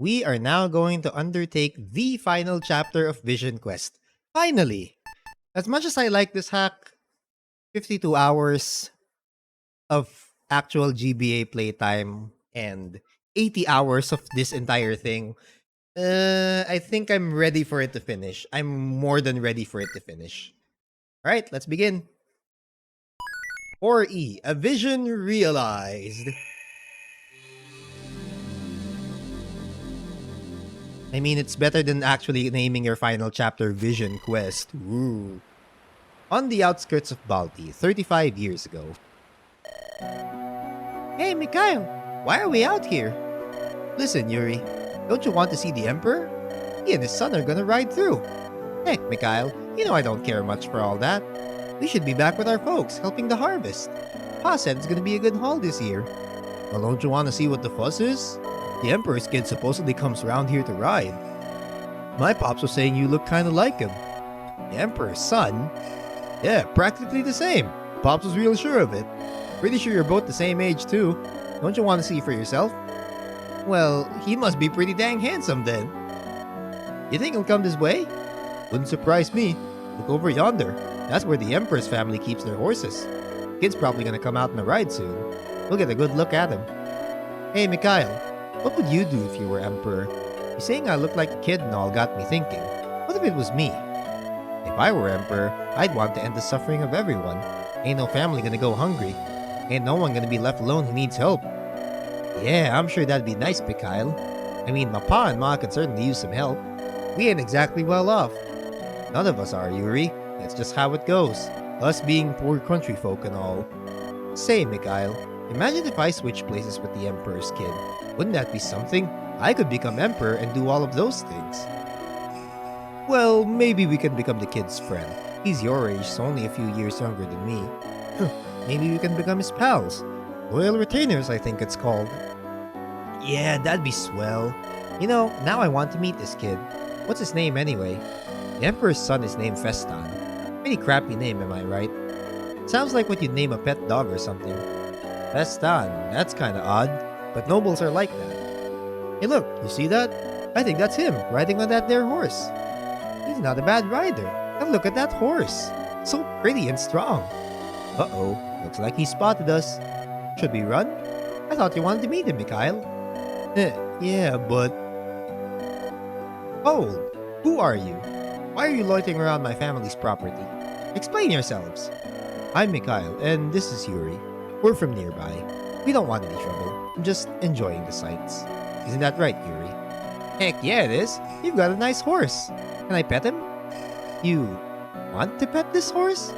we are now going to undertake the final chapter of Vision Quest. Finally! As much as I like this hack, 52 hours of actual GBA playtime and 80 hours of this entire thing. I think I'm ready for it to finish. I'm more than ready for it to finish. Alright, let's begin. 4E, a vision realized. I mean, it's better than actually naming your final chapter Vision Quest. Ooh. On the outskirts of Balti, 35 years ago. Hey, Mikhail, why are we out here? Listen, Yuri, don't you want to see the Emperor? He and his son are gonna ride through. Heck, Mikhail, you know I don't care much for all that. We should be back with our folks, helping the harvest. Pa said it's gonna be a good haul this year. Well, don't you want to see what the fuss is? The Emperor's kid supposedly comes around here to ride. My pops was saying you look kinda like him. The Emperor's son? Yeah, practically the same. Pops was real sure of it. Pretty sure you're both the same age too. Don't you want to see for yourself? Well, he must be pretty dang handsome then. You think he'll come this way? Wouldn't surprise me. Look over yonder. That's where the Emperor's family keeps their horses. Kid's probably gonna come out on a ride soon. We'll get a good look at him. Hey, Mikhail, what would you do if you were Emperor? You saying I look like a kid and all got me thinking. What if it was me? If I were Emperor, I'd want to end the suffering of everyone. Ain't no family gonna go hungry. Ain't no one gonna be left alone who needs help. Yeah, I'm sure that'd be nice, Mikhail. I mean, my pa and ma could certainly use some help. We ain't exactly well off. None of us are, Yuri. That's just how it goes. Us being poor country folk and all. Say, Mikhail, imagine if I switched places with the Emperor's kid. Wouldn't that be something? I could become Emperor and do all of those things. Well, maybe we can become the kid's friend. He's your age, so only a few years younger than me. Maybe we can become his pals. Loyal retainers, I think it's called. Yeah, that'd be swell. You know, now I want to meet this kid. What's his name anyway? The Emperor's son is named Festan. Pretty crappy name, am I right? Sounds like what you'd name a pet dog or something. Festan, that's kinda odd, but nobles are like that. Hey look, you see that? I think that's him, riding on that there horse. He's not a bad rider. And look at that horse. So pretty and strong. Uh-oh, looks like he spotted us. Should we run? I thought you wanted to meet him, Mikhail. Yeah, but... Hold! Who are you? Why are you loitering around my family's property? Explain yourselves. I'm Mikhail, and this is Yuri. We're from nearby. We don't want any trouble. I'm just enjoying the sights. Isn't that right, Yuri? Heck yeah, it is. You've got a nice horse. Can I pet him? You want to pet this horse?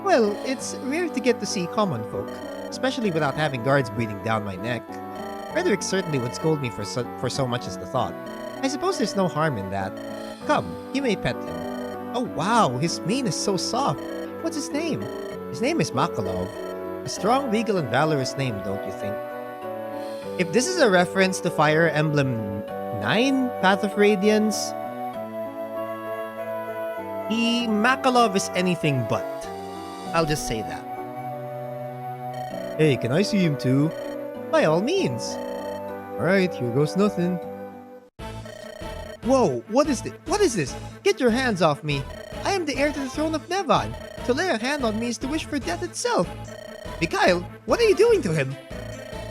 Well, it's rare to get to see common folk, especially without having guards breathing down my neck. Fredericks certainly would scold me for so much as the thought. I suppose there's no harm in that. Come, you may pet him. Oh wow, his mane is so soft. What's his name? His name is Makalov. A strong, regal, and valorous name, don't you think? If this is a reference to Fire Emblem 9, Path of Radiance, Makalov is anything but. I'll just say that. Hey, can I see him too? By all means. Alright, here goes nothing. Whoa, what is this? What is this? Get your hands off me. I am the heir to the throne of Nevan. To lay a hand on me is to wish for death itself. Mikhail, what are you doing to him?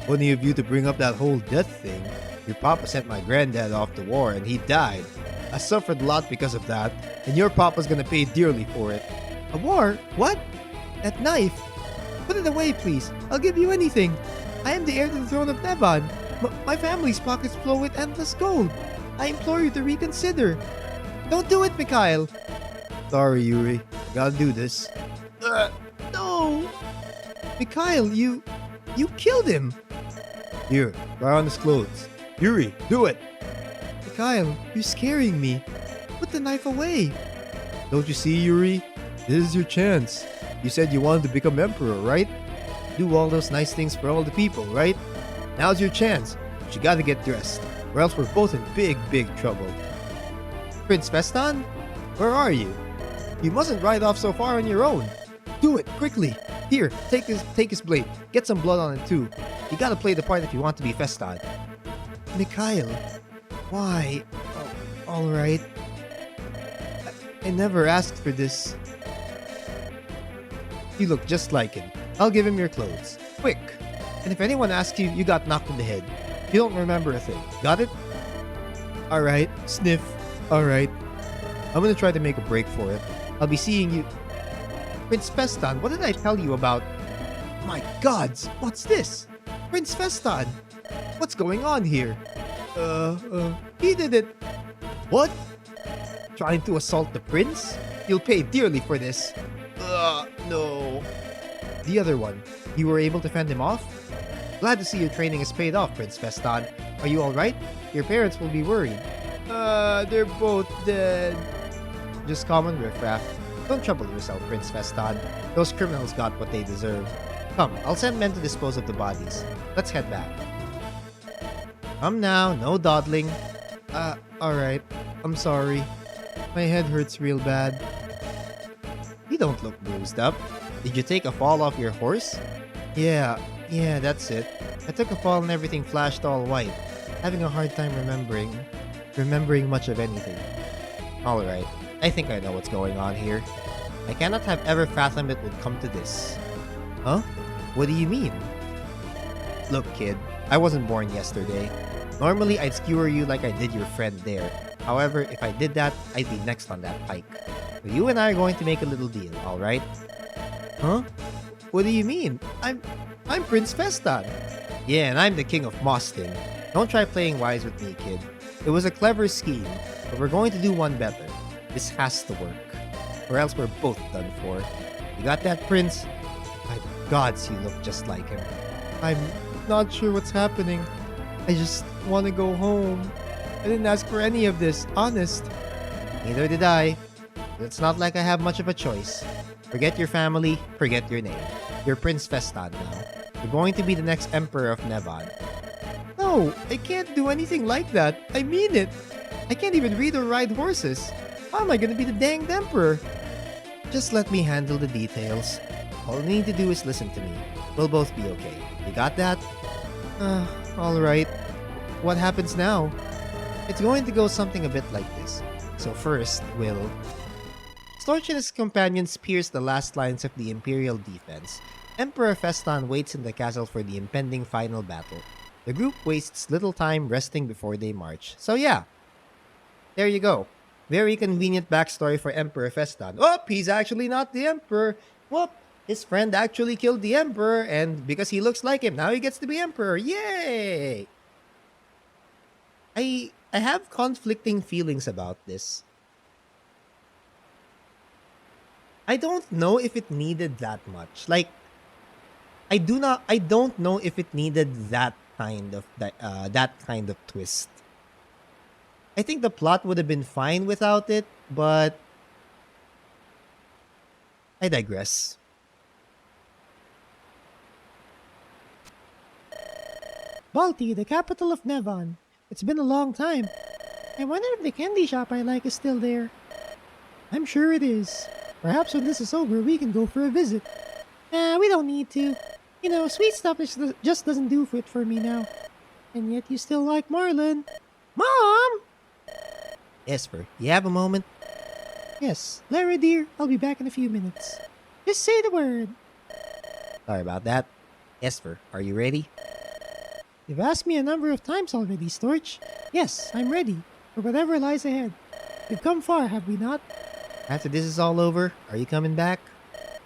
Funny of you to bring up that whole death thing. Your papa sent my granddad off to war and he died. I suffered a lot because of that, and your papa's gonna pay dearly for it. A war? What? That knife? Put it away, please. I'll give you anything. I am the heir to the throne of Nevan. My family's pockets flow with endless gold. I implore you to reconsider. Don't do it, Mikhail. Sorry, Yuri. I gotta do this. No! Mikhail, you killed him. Here, try on his clothes. Yuri, do it! Mikhail, you're scaring me. Put the knife away. Don't you see, Yuri? This is your chance. You said you wanted to become emperor, right? Do all those nice things for all the people, right? Now's your chance. But you gotta get dressed, or else we're both in big, big trouble. Prince Festan? Where are you? You mustn't ride off so far on your own. Do it, quickly. Here, take his blade. Get some blood on it too. You gotta play the part if you want to be Festan. Mikhail, Why? Oh, alright. I never asked for this. You look just like him. I'll give him your clothes. Quick! And if anyone asks you, you got knocked in the head. You don't remember a thing. Got it? Alright. Sniff. Alright. I'm gonna try to make a break for it. I'll be seeing you. Prince Festan, what did I tell you about? My gods! What's this? Prince Festan! What's going on here? He did it. What? Trying to assault the prince? You'll pay dearly for this. No. The other one. You were able to fend him off? Glad to see your training has paid off, Prince Festan. Are you alright? Your parents will be worried. They're both dead. Just common riffraff. Don't trouble yourself, Prince Festan. Those criminals got what they deserve. Come, I'll send men to dispose of the bodies. Let's head back. Come now, no dawdling. Alright. I'm sorry. My head hurts real bad. You don't look bruised up. Did you take a fall off your horse? Yeah, that's it. I took a fall and everything flashed all white. Having a hard time remembering much of anything. Alright, I think I know what's going on here. I cannot have ever fathomed it would come to this. Huh? What do you mean? Look, kid, I wasn't born yesterday. Normally, I'd skewer you like I did your friend there. However, if I did that, I'd be next on that pike. So you and I are going to make a little deal, alright? Huh? What do you mean? I'm Prince Festan. Yeah, and I'm the king of Mosting. Don't try playing wise with me, kid. It was a clever scheme, but we're going to do one better. This has to work, or else we're both done for. You got that, Prince? By the gods, you look just like him. I'm not sure what's happening. I just want to go home. I didn't ask for any of this, honest. Neither did I. But it's not like I have much of a choice. Forget your family, forget your name. You're Prince Festan now. You're going to be the next Emperor of Nevon. No, I can't do anything like that. I mean it. I can't even read or ride horses. How am I going to be the danged Emperor? Just let me handle the details. All you need to do is listen to me. We'll both be okay. You got that? Alright. What happens now? It's going to go something a bit like this. So first, we'll... Storch and his companions pierce the last lines of the Imperial defense. Emperor Festan waits in the castle for the impending final battle. The group wastes little time resting before they march. So yeah, there you go. Very convenient backstory for Emperor Festan. Oh, he's actually not the Emperor. Whoop, his friend actually killed the Emperor, and because he looks like him, now he gets to be Emperor. Yay! I have conflicting feelings about this. I don't know if it needed that much. Like, I don't know if it needed that kind of twist. I think the plot would have been fine without it, but I digress. Balti, the capital of Nevon. It's been a long time. I wonder if the candy shop I like is still there. I'm sure it is. Perhaps when this is over, we can go for a visit. Nah, we don't need to. You know, sweet stuff just doesn't do it for me now. And yet you still like Marlin. Mom! Esper, you have a moment? Yes, Lara dear, I'll be back in a few minutes. Just say the word. Sorry about that. Esper, are you ready? You've asked me a number of times already, Storch. Yes, I'm ready for whatever lies ahead. We've come far, have we not? After this is all over, are you coming back?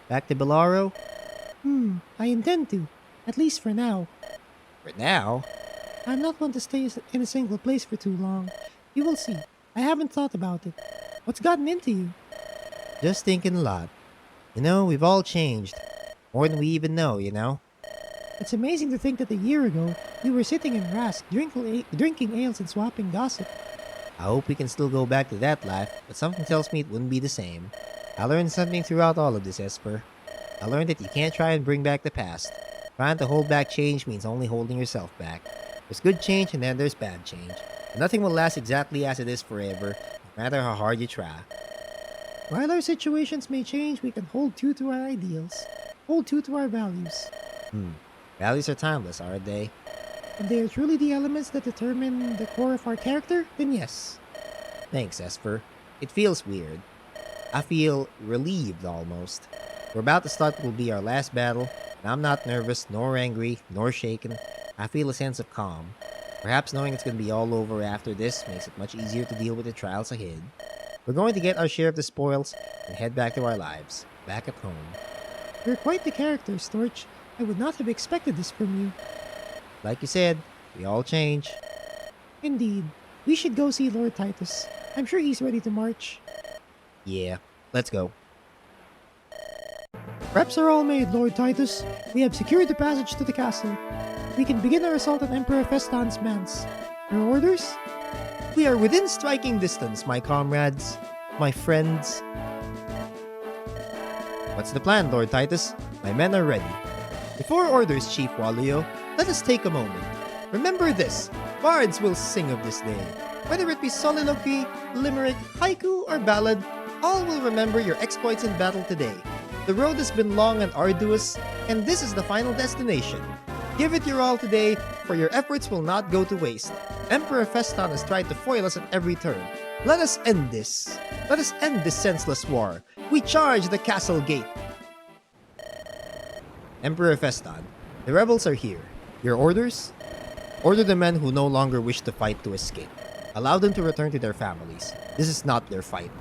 Back to Belaro? I intend to. At least for now. For now? I'm not one to stay in a single place for too long. You will see. I haven't thought about it. What's gotten into you? Just thinking a lot. You know, we've all changed. More than we even know, you know? It's amazing to think that a year ago, we were sitting in Rask, drinking ales and swapping gossip. I hope we can still go back to that life, but something tells me it wouldn't be the same. I learned something throughout all of this, Esper. I learned that you can't try and bring back the past. Trying to hold back change means only holding yourself back. There's good change and then there's bad change. And nothing will last exactly as it is forever, no matter how hard you try. While our situations may change, we can hold true to our ideals. Hold true to our values. Values are timeless, aren't they? If they are truly the elements that determine the core of our character, then yes. Thanks, Esper. It feels weird. I feel relieved almost. We're about to start what will be our last battle, and I'm not nervous, nor angry, nor shaken. I feel a sense of calm. Perhaps knowing it's going to be all over after this makes it much easier to deal with the trials ahead. We're going to get our share of the spoils and head back to our lives, back at home. You're quite the character, Storch. I would not have expected this from you. Like you said, we all change. Indeed. We should go see Lord Titus. I'm sure he's ready to march. Yeah, let's go. Preps are all made, Lord Titus. We have secured the passage to the castle. We can begin our assault on Emperor Festan's manse. Your orders? We are within striking distance, my comrades, my friends. What's the plan, Lord Titus? My men are ready. Before orders, Chief Walio, let us take a moment. Remember this, bards will sing of this day. Whether it be soliloquy, limerick, haiku, or ballad, all will remember your exploits in battle today. The road has been long and arduous, and this is the final destination. Give it your all today, for your efforts will not go to waste. Emperor Festan has tried to foil us at every turn. Let us end this. Let us end this senseless war. We charge the castle gate. Emperor Festan, the rebels are here. Your orders? Order the men who no longer wish to fight to escape. Allow them to return to their families. This is not their fight.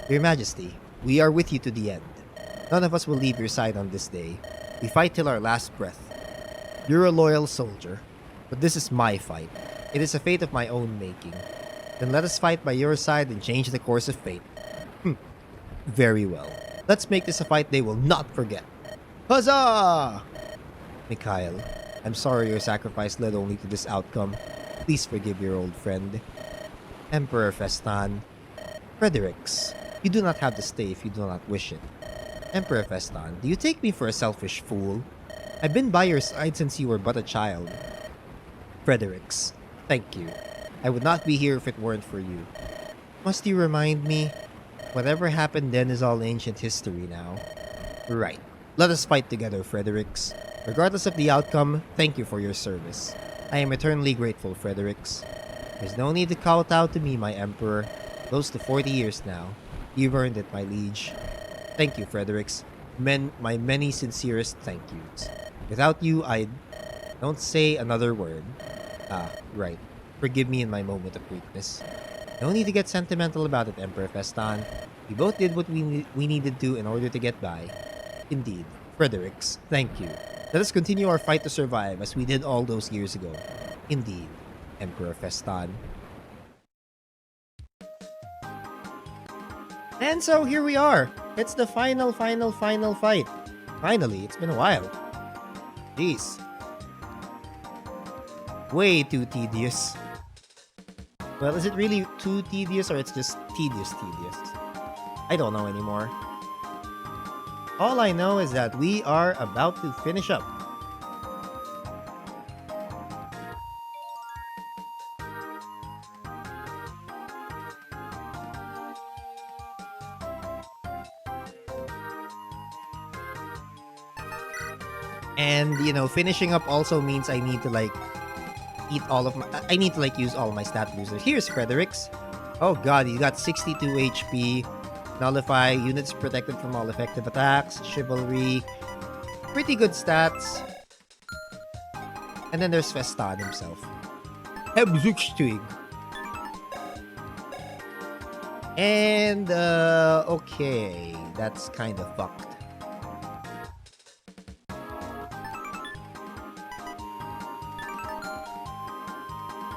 Your Majesty, we are with you to the end. None of us will leave your side on this day. We fight till our last breath. You're a loyal soldier, but this is my fight. It is a fate of my own making. Then let us fight by your side and change the course of fate. Very well. Let's make this a fight they will not forget. Huzzah! Mikhail, I'm sorry your sacrifice led only to this outcome. Please forgive your old friend. Emperor Festan. Fredericks, you do not have to stay if you do not wish it. Emperor Festan, do you take me for a selfish fool? I've been by your side since you were but a child. Fredericks, thank you. I would not be here if it weren't for you. Must you remind me? Whatever happened then is all ancient history now. Right. Let us fight together, Fredericks. Regardless of the outcome, thank you for your service. I am eternally grateful, Fredericks. There's no need to kowtow to me, my emperor. Close to 40 years now. You've earned it, my liege. Thank you, Fredericks. My many sincerest thank yous. Without you, I don't say another word. Ah, right. Forgive me in my moment of weakness. No need to get sentimental about it, Emperor Festan. We both did what we needed to in order to get by. Indeed. Fredericks, thank you. Let us continue our fight to survive as we did all those years ago. Indeed, Emperor Festan. And so here we are. It's the final fight. Finally, it's been a while. Jeez. Way too tedious. Well, is it really too tedious or it's just tedious? I don't know anymore. All I know is that we are about to finish up. And, finishing up also means I need to, I need to, use all of my stat boosters. Here's Fredericks. Oh god, he got 62 HP. Nullify, units protected from all effective attacks. Chivalry. Pretty good stats. And then there's Festan himself. Hebzuchstig. And, okay. That's kind of fucked.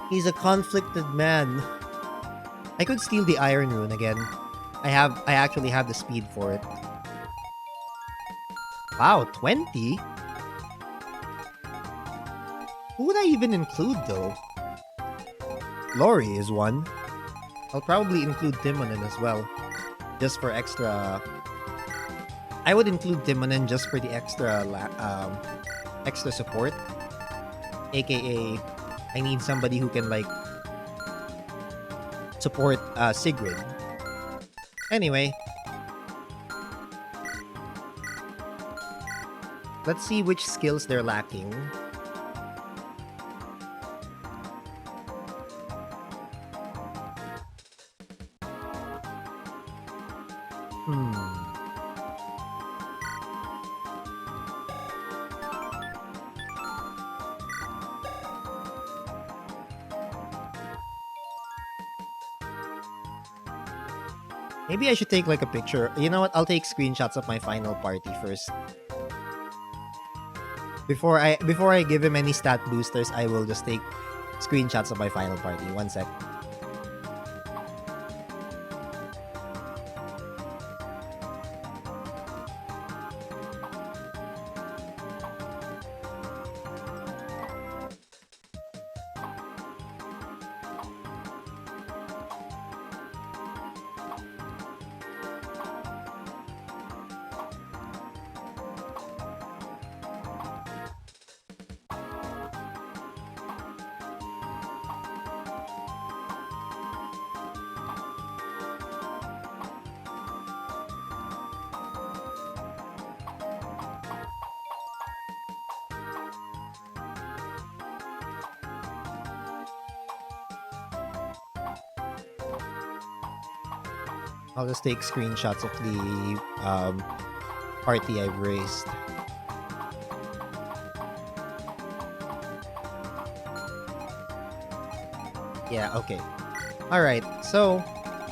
He's a conflicted man. I could steal the Iron Rune again. I actually have the speed for it. Wow, 20? Who would I even include though? Lori is one. I'll probably include Timonen as well. Just for extra... I would include Timonen just for the extra support. AKA, I need somebody who can support Sigrid. Anyway. Let's see which skills they're lacking. Hmm. Maybe I should take like a picture. You know what? I'll take screenshots of my final party first. Before I give him any stat boosters, I will just take screenshots of my final party. One sec. I'll just take screenshots of the party I've raised. Yeah, okay. Alright, so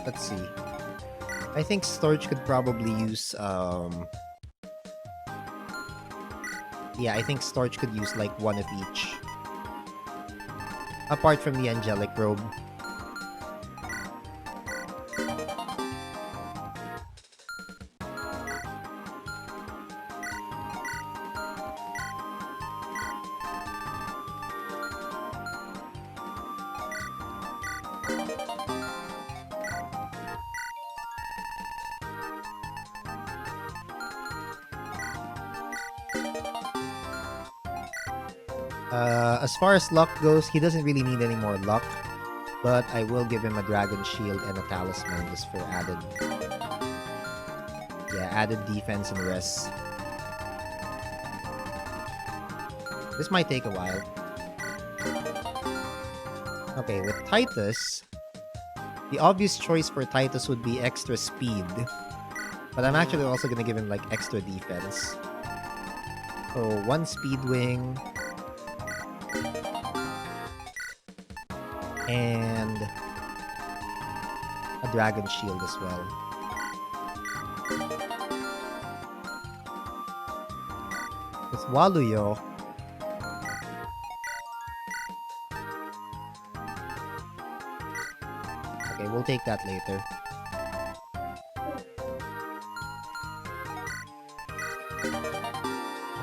let's see. I think Storage could probably use yeah, I think Storage could use like one of each. Apart from the angelic robe. As far as luck goes, he doesn't really need any more luck. But I will give him a dragon shield and a talisman just for added... Yeah, added defense and rest. This might take a while. Okay, with Titus, the obvious choice for Titus would be extra speed. But I'm actually also gonna give him like extra defense. So, one speed wing. And a dragon shield as well. With Waluyo, okay, we'll take that later.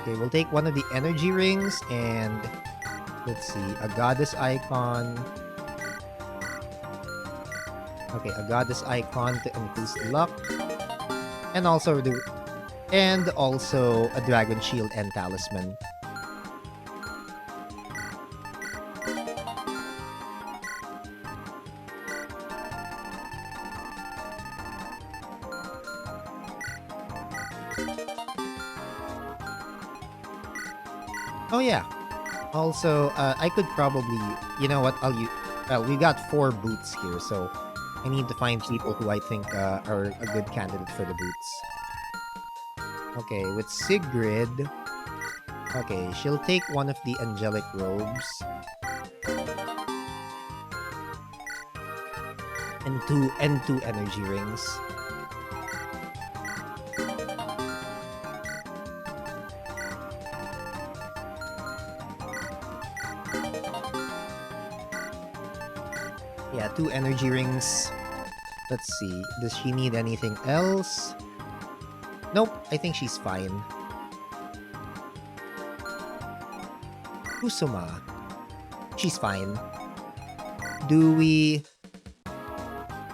Okay, we'll take one of the energy rings and let's see, a goddess icon. Okay, a goddess icon to increase luck. And also a dragon shield and talisman. Oh yeah. Also, I could probably, you know what? Well, we got 4 boots here, so I need to find people who I think are a good candidate for the boots. Okay, with Sigrid... Okay, she'll take one of the angelic robes. And two energy rings. Yeah, 2 energy rings. Let's see. Does she need anything else? Nope, I think she's fine. Kusuma. She's fine. Do we...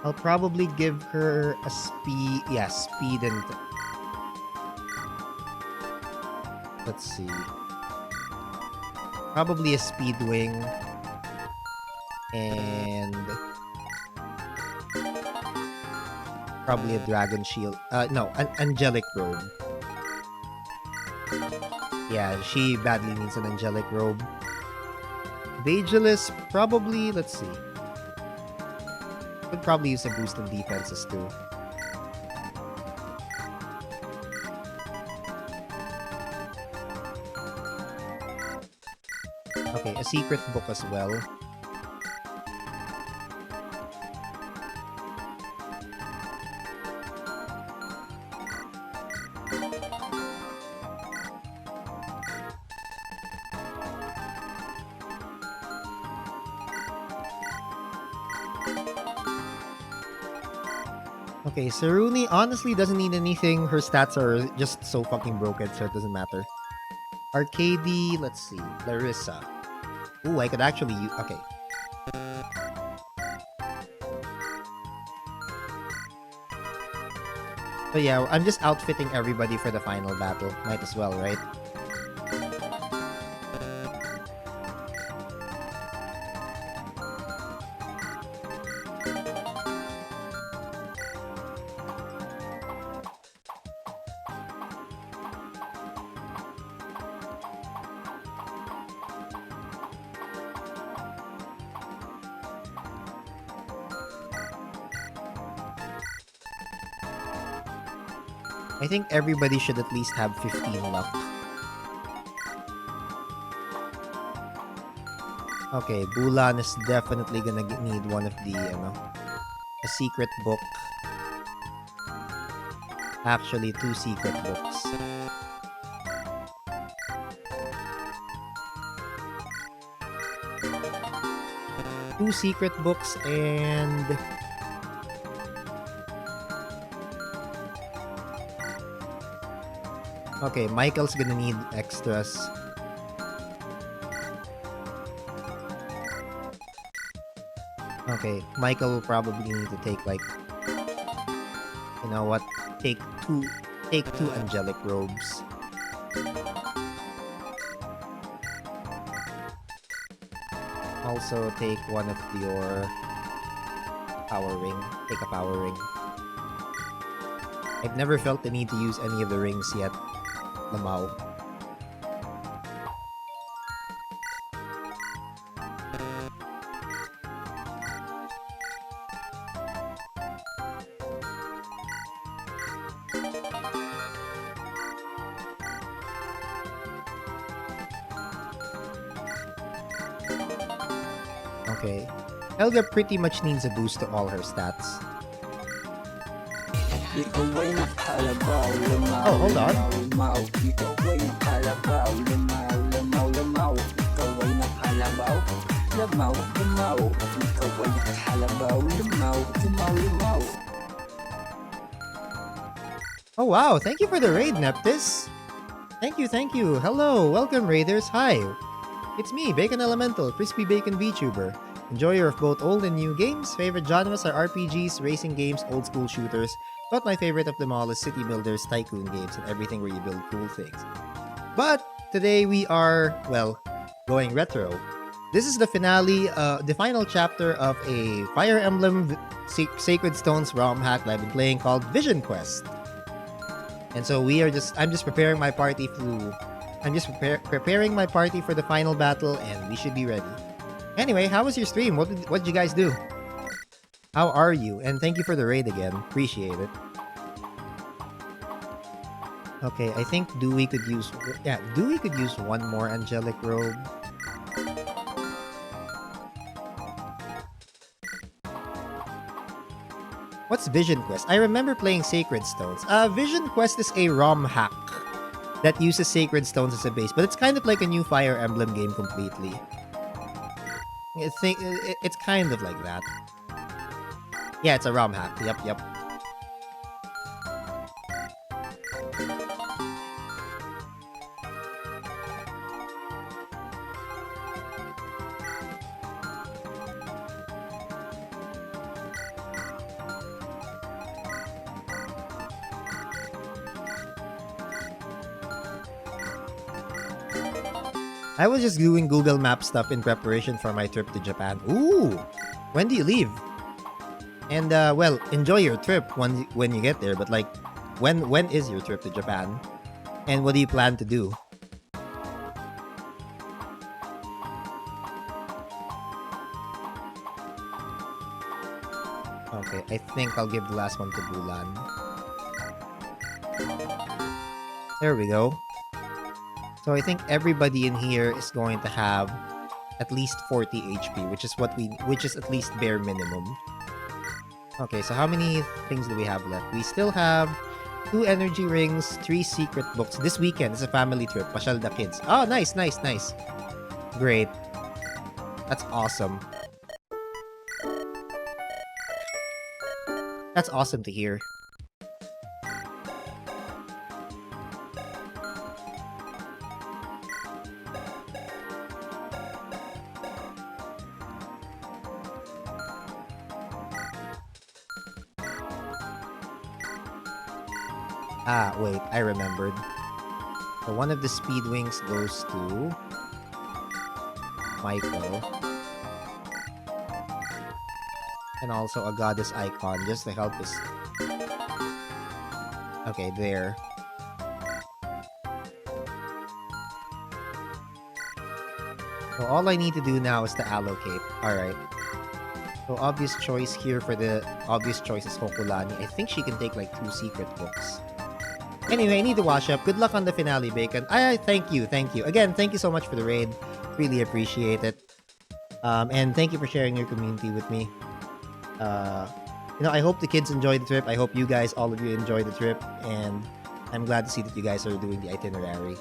I'll probably give her a speed... Yeah, speed and... Let's see. Probably a speed wing. And... Probably a dragon shield. No, an angelic robe. Yeah, she badly needs an angelic robe. Vagelus, probably, let's see. Could probably use a boost in defenses too. Okay, a secret book as well. Okay, Saruni honestly doesn't need anything. Her stats are just so fucking broken, so it doesn't matter. Arcady, let's see. Larissa. Ooh, I could actually use... Okay. So yeah, I'm just outfitting everybody for the final battle. Might as well, right? I think everybody should at least have 15 luck. Okay, Bulan is definitely gonna need one of the, a secret book. Actually, 2 secret books. Two secret books and... Okay, Michael's gonna need extras. Okay, Michael will probably need to take like... You know what? Take two angelic robes. Also take one of your power ring. Take a power ring. I've never felt the need to use any of the rings yet. Lamau. Okay. Helga pretty much needs a boost to all her stats. Oh, hold on. Oh wow, thank you for the raid, Neptis. Thank you. Hello, welcome raiders, hi. It's me, Bacon Elemental, Crispy Bacon VTuber. Enjoyer of both old and new games. Favorite genres are RPGs, racing games, old school shooters. But my favorite of them all is city builders, tycoon games, and everything where you build cool things. But today we are, well, going retro. This is the finale, the final chapter of a Fire Emblem Sacred Stones ROM hack that I've been playing called visionquest. And so I'm just preparing my party preparing my party for the final battle, and we should be ready. Anyway, how was your stream? What did you guys do? How are you? And thank you for the raid again. Appreciate it. Okay, I think Dewey could use one more angelic robe. What's Vision Quest? I remember playing Sacred Stones. Vision Quest is a ROM hack that uses Sacred Stones as a base, but it's kind of like a new Fire Emblem game completely. It's kind of like that. Yeah, it's a ROM hack. Yep. I was just doing Google Map stuff in preparation for my trip to Japan. Ooh! When do you leave? And, well, enjoy your trip when you get there, but, like, when is your trip to Japan? And what do you plan to do? Okay, I think I'll give the last one to Bulan. There we go. So I think everybody in here is going to have at least 40 HP, which is at least bare minimum. Okay, so how many things do we have left? We still have 2 energy rings, 3 secret books. This weekend is a family trip. Pasyal the kids. Oh, nice. Great. That's awesome. That's awesome to hear. Ah, wait, I remembered. So one of the speed wings goes to Michael. And also a goddess icon just to help us. Okay, there. So all I need to do now is to allocate. Alright. So obvious choice here for the obvious choice is Hokulani. I think she can take like 2 secret books. Anyway, I need to wash up. Good luck on the finale, Bacon. Thank you. Again, thank you so much for the raid. Really appreciate it. And thank you for sharing your community with me. I hope the kids enjoy the trip. I hope you guys, all of you, enjoy the trip. And I'm glad to see that you guys are doing the itinerary.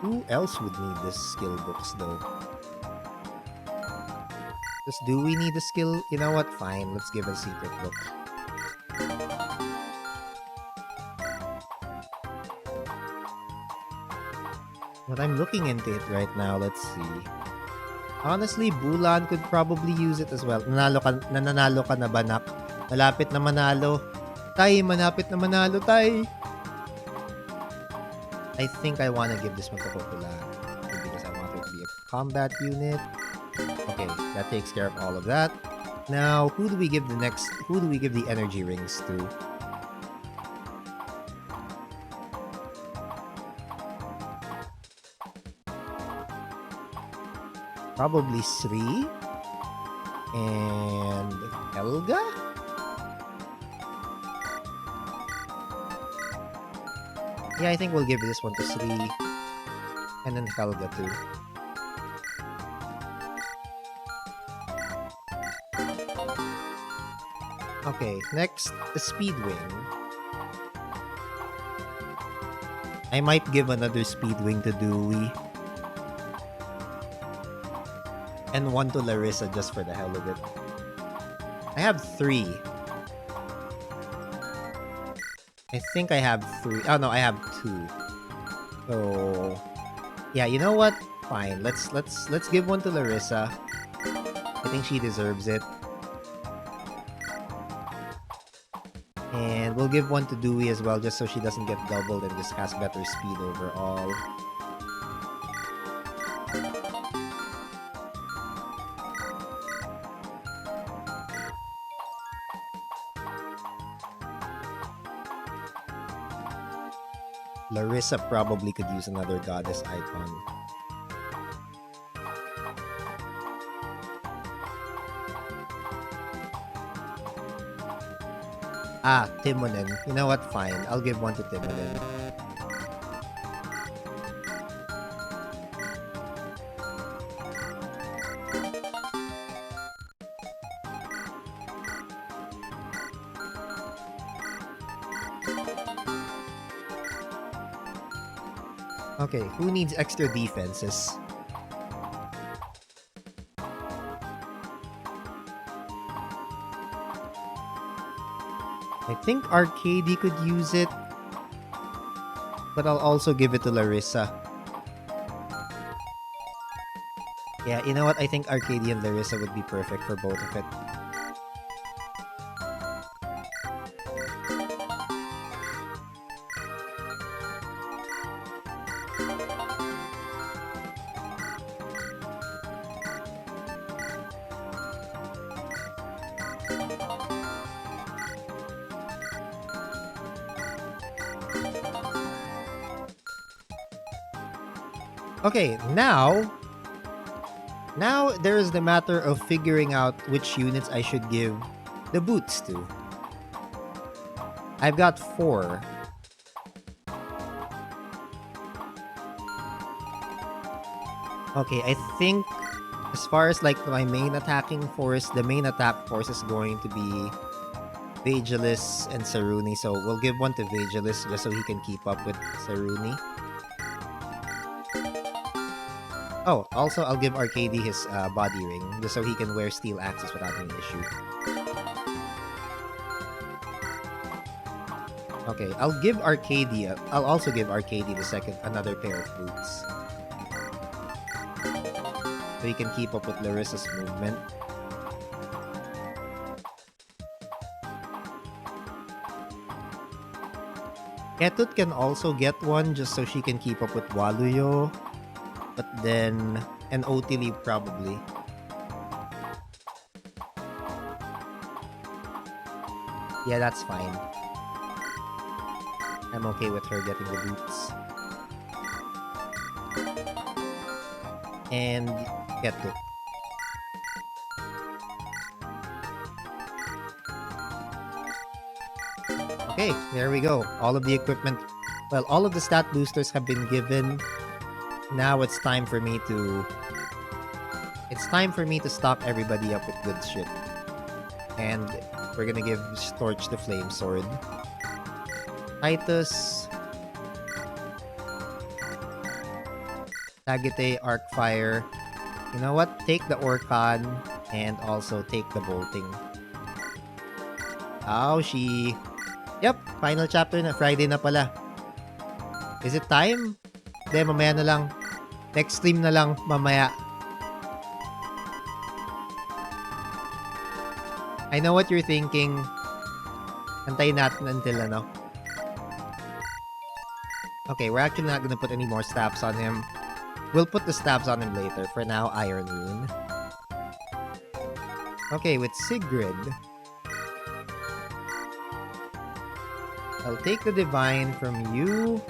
Who else would need the skill books, though? Just do we need the skill? You know what? Fine, let's give a secret book. But I'm looking into it right now. Let's see. Honestly, Bulan could probably use it as well. Nananalo ka na ba, nak? Malapit na manalo. Tay, malapit na manalo, tay. I think I want to give this one to Kokula because I want her to be a combat unit. Okay, that takes care of all of that. Now, who do we give the energy rings to? Probably Sri and Helga? Yeah, I think we'll give this one to Sri and then Helga too. Okay, next, the Speedwing. I might give another Speedwing to Dewey. And one to Larissa just for the hell of it. I have 3. I think I have 3. Oh no, I have 2. So yeah, you know what? Fine. Let's give one to Larissa. I think she deserves it. And we'll give one to Dewey as well, just so she doesn't get doubled and just has better speed overall. Larissa probably could use another goddess icon. Ah, Timonen. You know what? Fine. I'll give one to Timonen. Okay, who needs extra defenses? I think Arcady could use it. But I'll also give it to Larissa. Yeah, you know what? I think Arcady and Larissa would be perfect for both of it. Okay, now there is the matter of figuring out which units I should give the boots to. I've got 4. Okay, I think as far as like my main attacking force, the main attack force is going to be Vagelis and Saruni. So we'll give one to Vagelis just so he can keep up with Saruni. Oh, also I'll give Arcady his body ring just so he can wear steel axes without any issue. Okay, I'll also give Arcady another pair of boots. So he can keep up with Larissa's movement. Ketut can also get one just so she can keep up with Waluyo. But then, and Otili probably. Yeah, that's fine. I'm okay with her getting the boots. And Ketut. Okay, there we go. All of the equipment, well, all of the stat boosters have been given. Now it's time for me to stock everybody up with good shit. And we're gonna give Storch the Flame Sword. Titus. Tagite, Arcfire. You know what? Take the Orkan and also take the Bolting. Aoshi. Yep, final chapter na. Friday na pala. Is it time? Hindi, mamaya na lang. Next stream na lang, mamaya. I know what you're thinking. Antayin natin until ano. Okay, we're actually not gonna put any more stabs on him. We'll put the stabs on him later. For now, Iron Rune. Okay, with Sigrid. I'll take the Divine from you.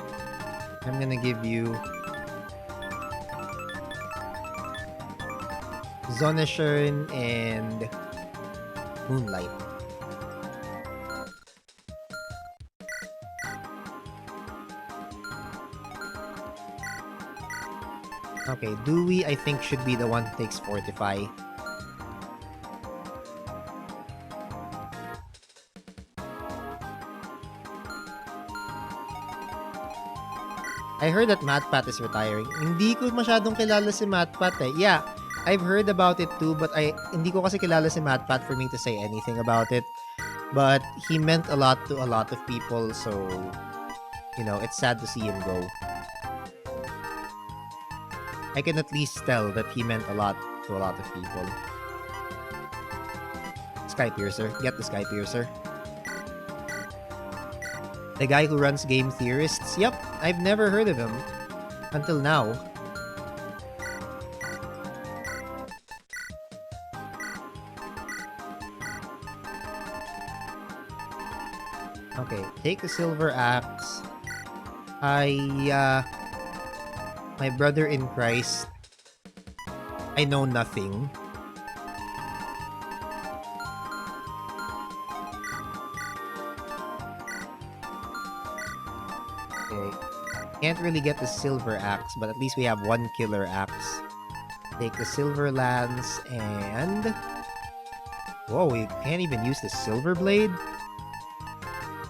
I'm gonna give you Zoneshern and Moonlight. Okay, Dewey I think should be the one who takes Fortify. I heard that MatPat is retiring. Hindi ko masyadong kilala si MatPat eh. Yeah, I've heard about it too, but hindi ko kasi kilala si MatPat for me to say anything about it. But he meant a lot to a lot of people, so you know, it's sad to see him go. I can at least tell that he meant a lot to a lot of people. Skypiercer. Get the Skypiercer. The guy who runs Game Theorists? Yep, I've never heard of him. Until now. Okay, take the Silver Axe. My brother in Christ. I know nothing. Okay. Can't really get the Silver Axe, but at least we have one Killer Axe. Take the Silver Lance and... Whoa, we can't even use the Silver Blade?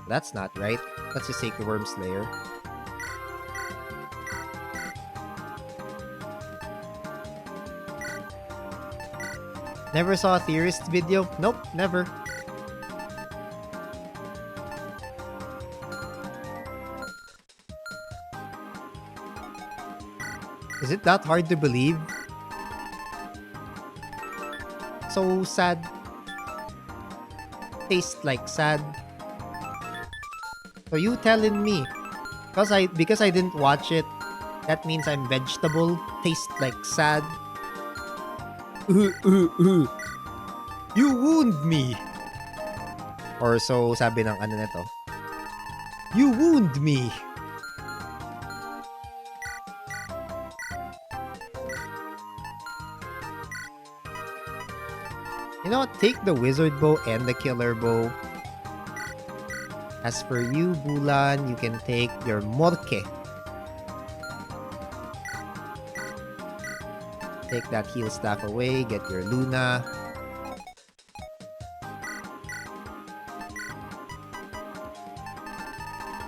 That's not right. Let's just take the Worm Slayer. Never saw a Theorist's video? Nope, never. Is it that hard to believe? So sad. Tastes like sad. So you telling me, because I didn't watch it, that means I'm vegetable, taste like sad. You wound me. Or so sabi ng ano nito. You wound me. You know what? Take the Wizard Bow and the Killer Bow. As for you, Bulan, you can take your Morke. Take that heal staff away, get your Luna.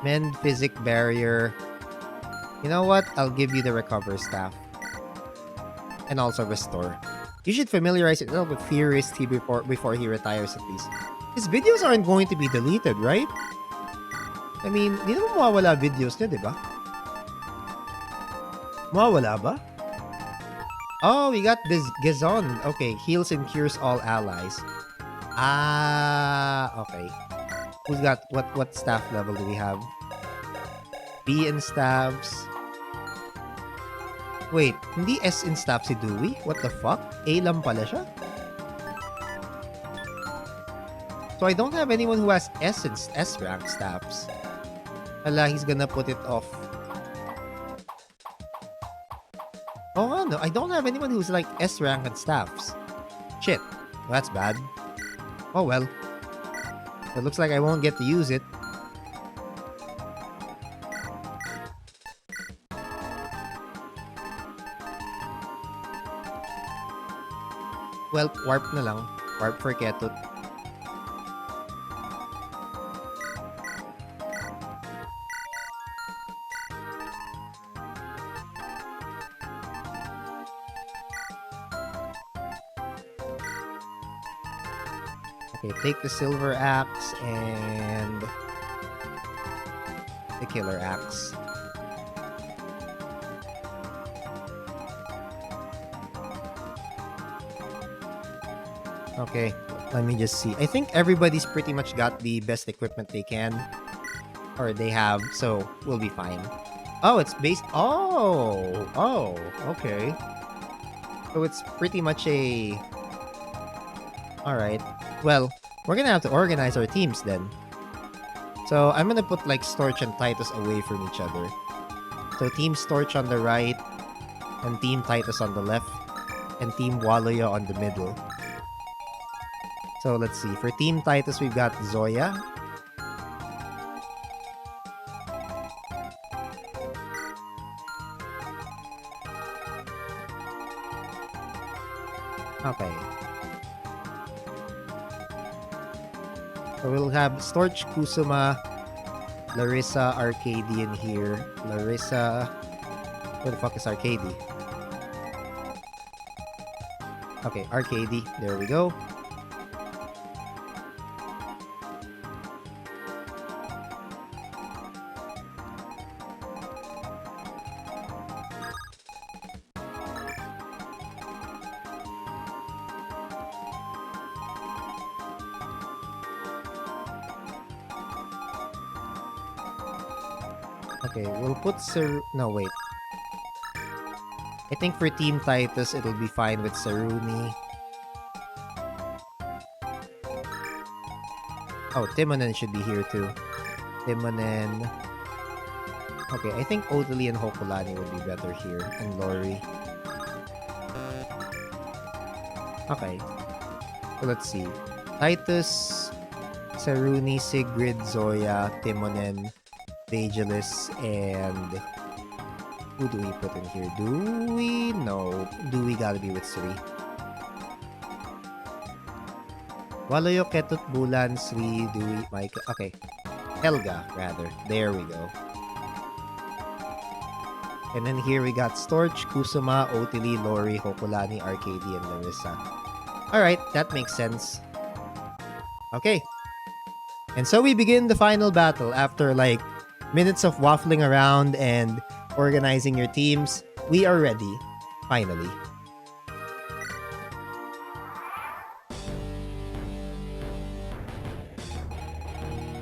Mend physic barrier. You know what? I'll give you the recover staff. And also restore. You should familiarize yourself with Furious T before he retires at least. His videos aren't going to be deleted, right? I mean, di naman mawawala videos niya, di ba? Mawawala ba? Oh, we got this Gazon. Okay, heals and cures all allies. Ah, okay. Who's got what staff level do we have? B in staffs. Wait, hindi S in staff si Dewey? What the fuck? A lang pala siya? So I don't have anyone who has S rank staffs. Hala, he's gonna put it off. Oh no, I don't have anyone who's like S rank and staffs. Shit, that's bad. Oh well. It looks like I won't get to use it. Well, warp na lang. Warp for Ketut. Okay, take the silver axe and the killer axe. Okay, let me just see. I think everybody's pretty much got the best equipment they can. Or they have, so we'll be fine. Oh, it's based... Oh, okay. So it's pretty much a... Alright. Well, we're gonna have to organize our teams then. So I'm gonna put like Storch and Titus away from each other. So Team Storch on the right, and Team Titus on the left, and Team Waloya on the middle. So let's see. For Team Titus, we've got Zoya. Okay. So we'll have Storch, Kusuma, Larissa, Arcadian here. Larissa... Where the fuck is Arcady? Okay, Arcady. There we go. Okay, we'll put No, wait. I think for Team Titus, it'll be fine with Saruni. Oh, Timonen should be here too. Timonen. Okay, I think Odalie and Hokulani would be better here. And Lori. Okay. So let's see. Titus, Saruni, Sigrid, Zoya, Timonen, Vagelis, and... Who do we put in here? Dewey? No. Dewey gotta be with Sri. Waloyo, Ketut, Bulan, Sri, Dewey, Mike. Okay. Helga, rather. There we go. And then here we got Storch, Kusuma, Odalie, Lori, Hokulani, Arcady, and Larissa. Alright, that makes sense. Okay. And so we begin the final battle after like minutes of waffling around and organizing your teams. We are ready. Finally.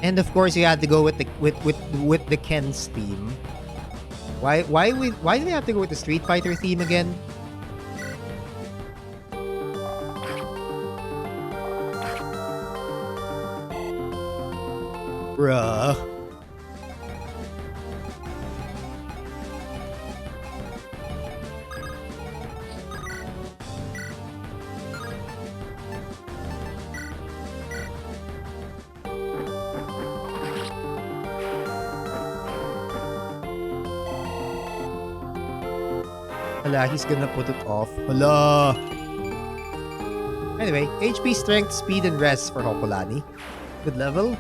And of course, you had to go with the Ken's theme. Why do we have to go with the Street Fighter theme again? Bruh. Hala, he's gonna put it off. Hala! Anyway, HP, Strength, Speed, and Rest for Hokulani. Good level.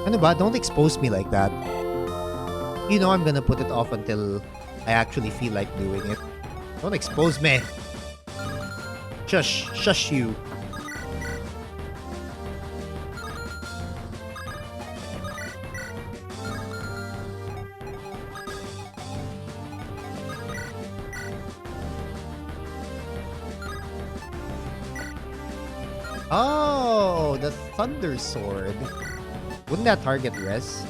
Ano ba? Don't expose me like that. You know I'm gonna put it off until I actually feel like doing it. Don't expose me. Shush. Shush you. Oh, the Thunder Sword. Wouldn't that target Res?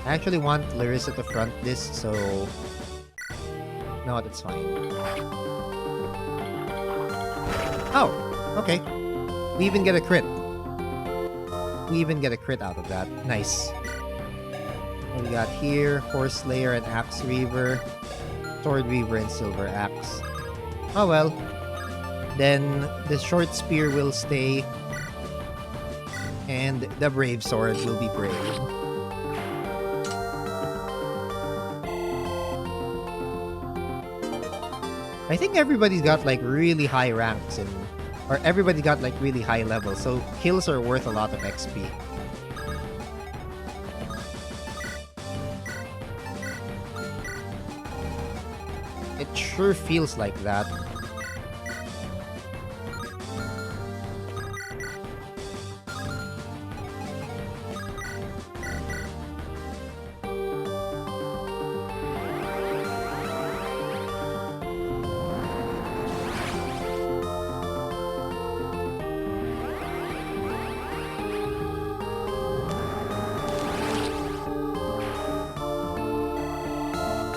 I actually want Larissa to front this, so... No, that's fine. Oh, okay. We even get a crit. We even get a crit out of that. Nice. What we got here? Horse Slayer and Axe Reaver. Sword Weaver and Silver Axe. Oh well. Then the short spear will stay. And the brave sword will be brave. I think everybody's got like really high ranks or everybody got like really high levels, so kills are worth a lot of XP. It sure feels like that.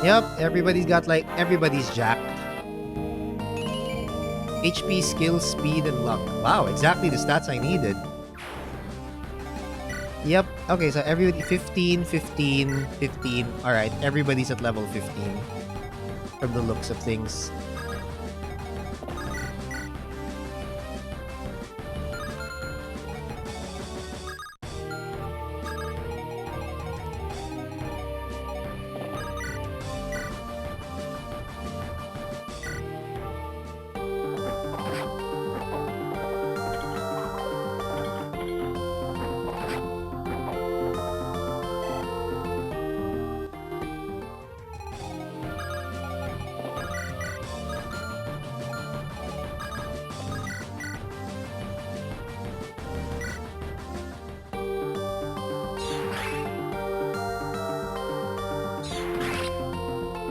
Yep, everybody's jacked. HP, skill, speed, and luck. Wow, exactly the stats I needed. Yep, okay, so everybody 15, 15, 15. Alright, everybody's at level 15. From the looks of things.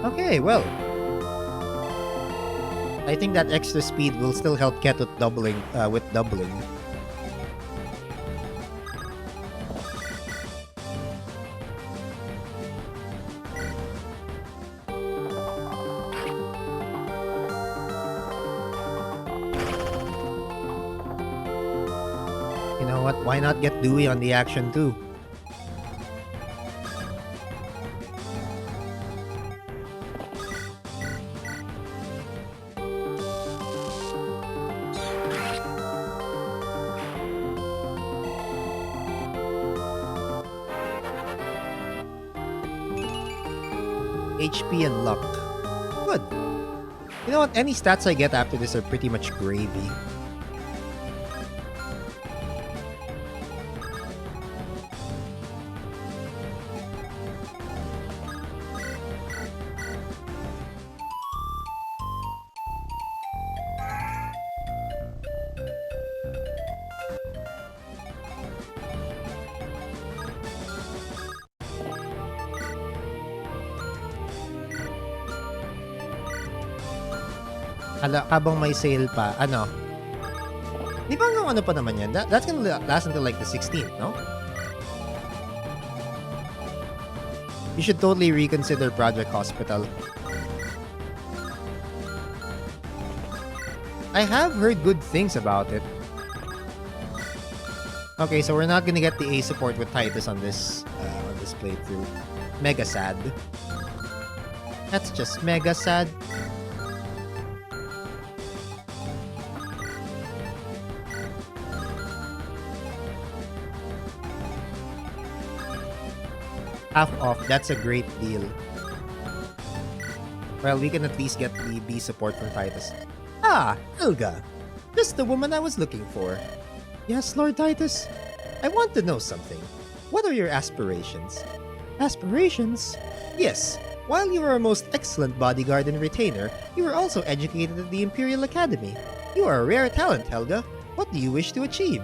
Okay, well. I think that extra speed will still help Ket with doubling. You know what? Why not get Dewey on the action too? HP and luck. Good. You know what? Any stats I get after this are pretty much gravy. Habang may sale pa, ano? Di ba ano pa naman yan? That's gonna last until like the 16th, no? You should totally reconsider Project Hospital. I have heard good things about it. Okay, so we're not gonna get the A support with Titus on this playthrough. Mega sad. That's just mega sad. Half off, that's a great deal. Well, we can at least get the B support from Titus. Ah, Helga. Just the woman I was looking for. Yes, Lord Titus? I want to know something. What are your aspirations? Aspirations? Yes, while you are a most excellent bodyguard and retainer, you were also educated at the Imperial Academy. You are a rare talent, Helga. What do you wish to achieve?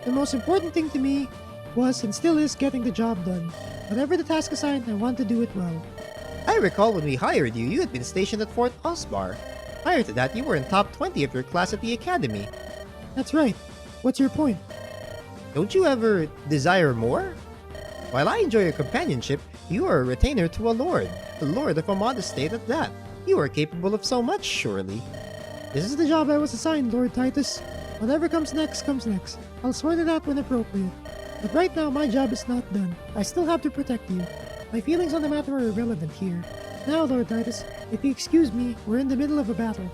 The most important thing to me was and still is getting the job done. Whatever the task assigned, I want to do it well. I recall when we hired you, you had been stationed at Fort Osbar. Prior to that, you were in top 20 of your class at the Academy. That's right. What's your point? Don't you ever desire more? While I enjoy your companionship, you are a retainer to a lord of a modest state at that. You are capable of so much, surely. This is the job I was assigned, Lord Titus. Whatever comes next, comes next. I'll sort it out when appropriate. But right now, my job is not done. I still have to protect you. My feelings on the matter are irrelevant here. Now, Lord Titus, if you excuse me, we're in the middle of a battle.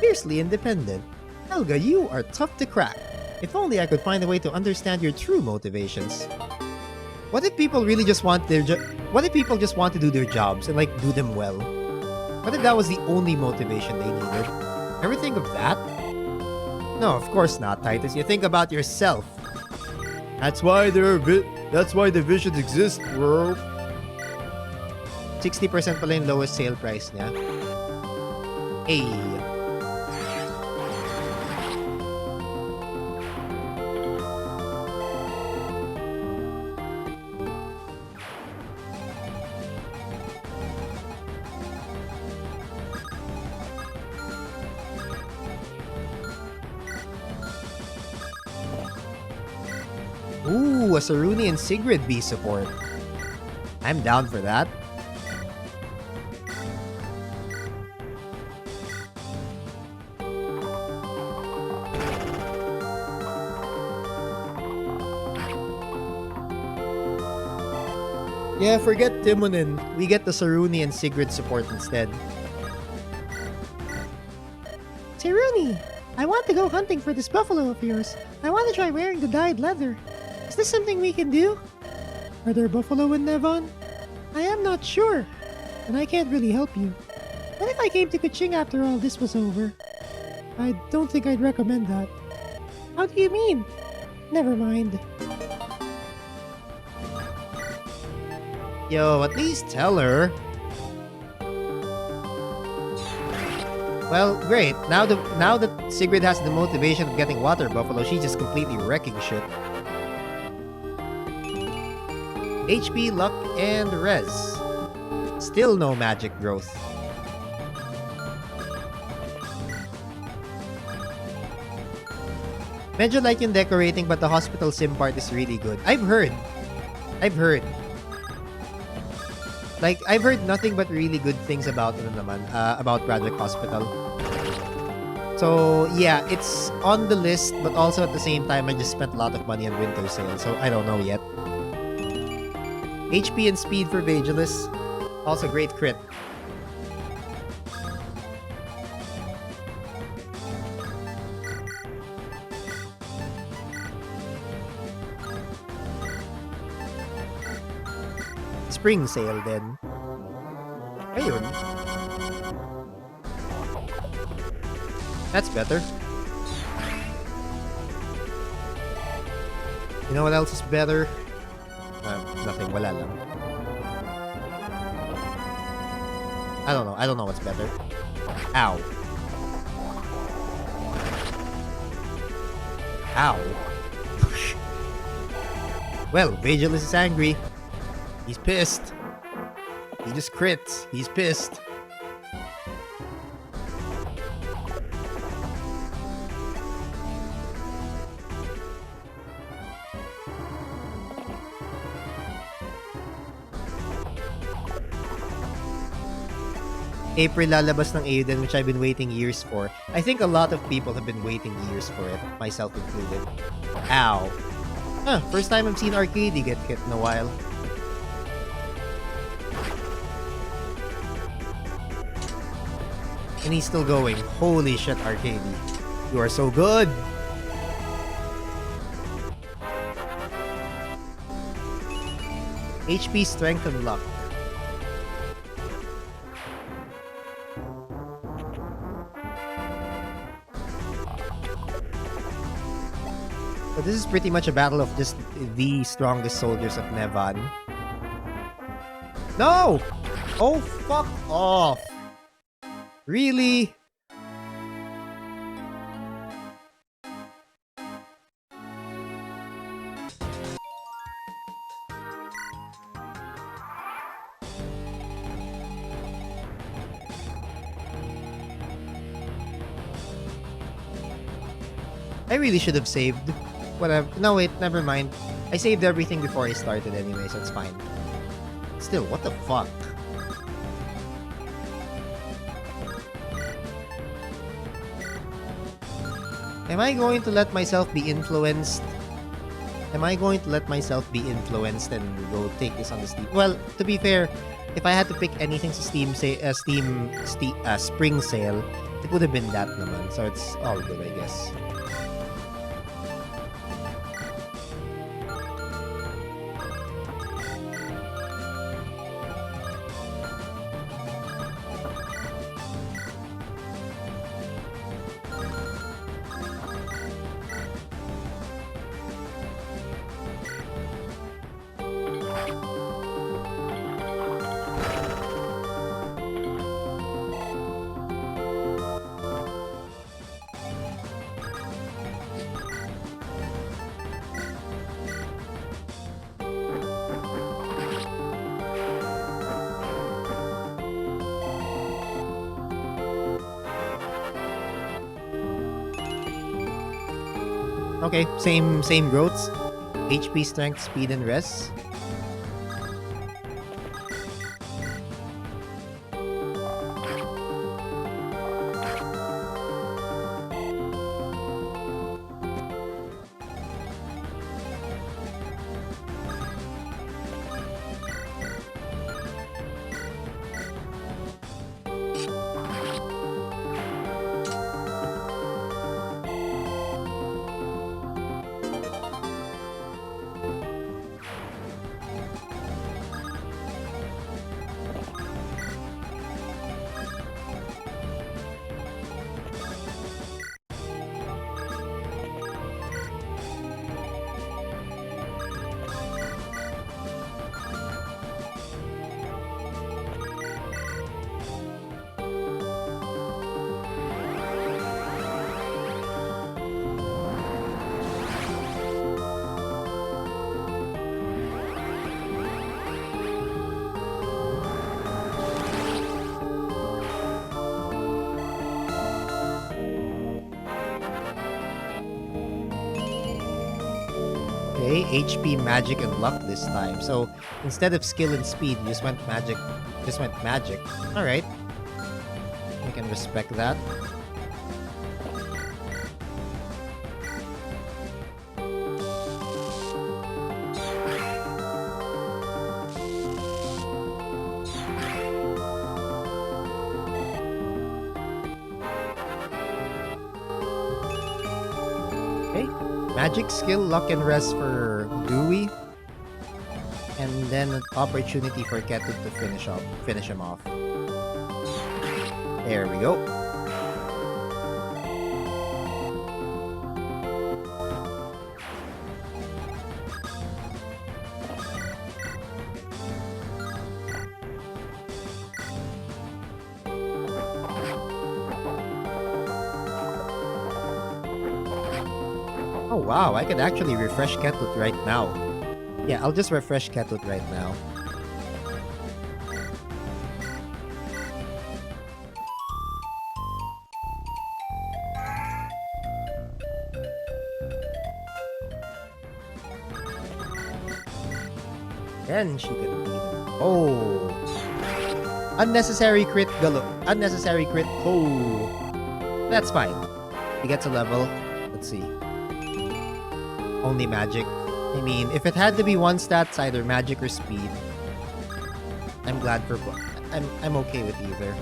Fiercely independent. Helga, you are tough to crack. If only I could find a way to understand your true motivations. What if people really just want What if people just want to do their jobs and do them well? What if that was the only motivation they needed? Ever think of that? No, of course not, Titus. You think about yourself. That's why the visions exist, bro. 60% pala yung lowest sale price niya. Hey. Ooh, a Saruni and Sigrid B support. I'm down for that. Yeah, forget Timonin. We get the Saruni and Sigrid support instead. Saruni, I want to go hunting for this buffalo of yours. I want to try wearing the dyed leather. Is this something we can do? Are there buffalo in Nevon? I am not sure, and I can't really help you. What if I came to Kuching after all this was over? I don't think I'd recommend that. How do you mean? Never mind. Yo, at least tell her. Well, great. Now that Sigrid has the motivation of getting water buffalo, she's just completely wrecking shit. HP, luck, and res. Still no magic growth. Medyo like yung decorating, but the hospital sim part is really good. I've heard. I've heard nothing but really good things about about Project Hospital. So yeah, it's on the list, but also at the same time, I just spent a lot of money on Winter Sale, so I don't know yet. HP and speed for Vigilis. Also great crit. Spring sale then. Ayun. That's better. You know what else is better? Nothing. Wala lang. I don't know what's better. Ow. Ow. Well, Vigilis is angry. He's pissed. He just crits. He's pissed. April lalabas ng Aiden, which I've been waiting years for. I think a lot of people have been waiting years for it, myself included. Ow. Huh, first time I've seen Arcady get hit in a while. And he's still going. Holy shit, Arcady. You are so good! HP, strength, and luck. So this is pretty much a battle of just the strongest soldiers of Nevan. No! Oh, fuck off! Really? I really should have saved. Whatever. No, wait, never mind. I saved everything before I started anyway, so it's fine. Still, what the fuck? Am I going to let myself be influenced? Am I going to let myself be influenced and go take this on the Steam? Well, to be fair, if I had to pick anything sa Steam, say, spring sale, it would have been that naman. So it's all good, I guess. Okay, same growths. HP, strength, speed, and res. Okay, HP, magic, and luck this time. So instead of skill and speed, you just went magic. All right, we can respect that. Okay, magic, skill, luck, and rest for Dewey. And then an opportunity for Kettle to finish him off. There we go. Oh wow, I can actually refresh Kettle right now. Yeah, I'll just refresh Kettle right now. Then she can beat him. Oh! Unnecessary crit galore. Unnecessary crit. Oh. That's fine. He gets a level. Let's see. Only magic. I mean, if it had to be one stat, it's either magic or speed. I'm glad for... I'm okay with either.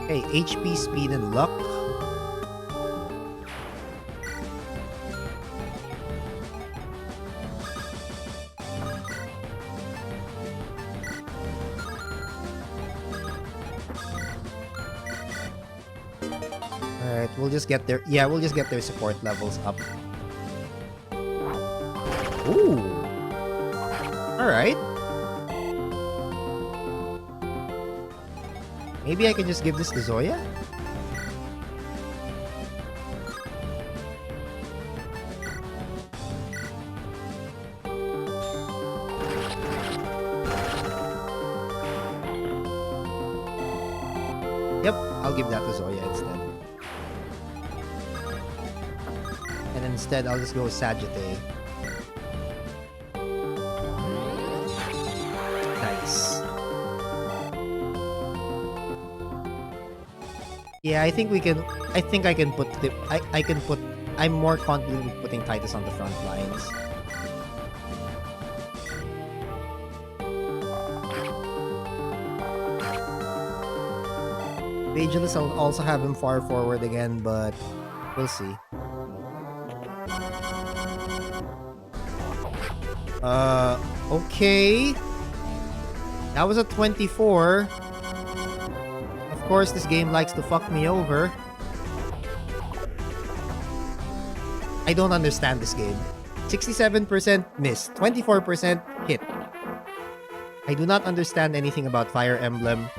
Okay, HP, speed, and luck. Alright, we'll just get their... Yeah, we'll just get their support levels up. Ooh! Alright. Maybe I can just give this to Zoya? Yep, I'll give that to Zoya instead. And instead, I'll just go with Sagittae. Nice. Yeah, I think we can... I think I can put... I can put... I'm more confident with putting Titus on the front lines. Ageless, I'll also have him far forward again, but we'll see. Okay. That was a 24. Of course, this game likes to fuck me over. I don't understand this game. 67% miss, 24% hit. I do not understand anything about Fire Emblem.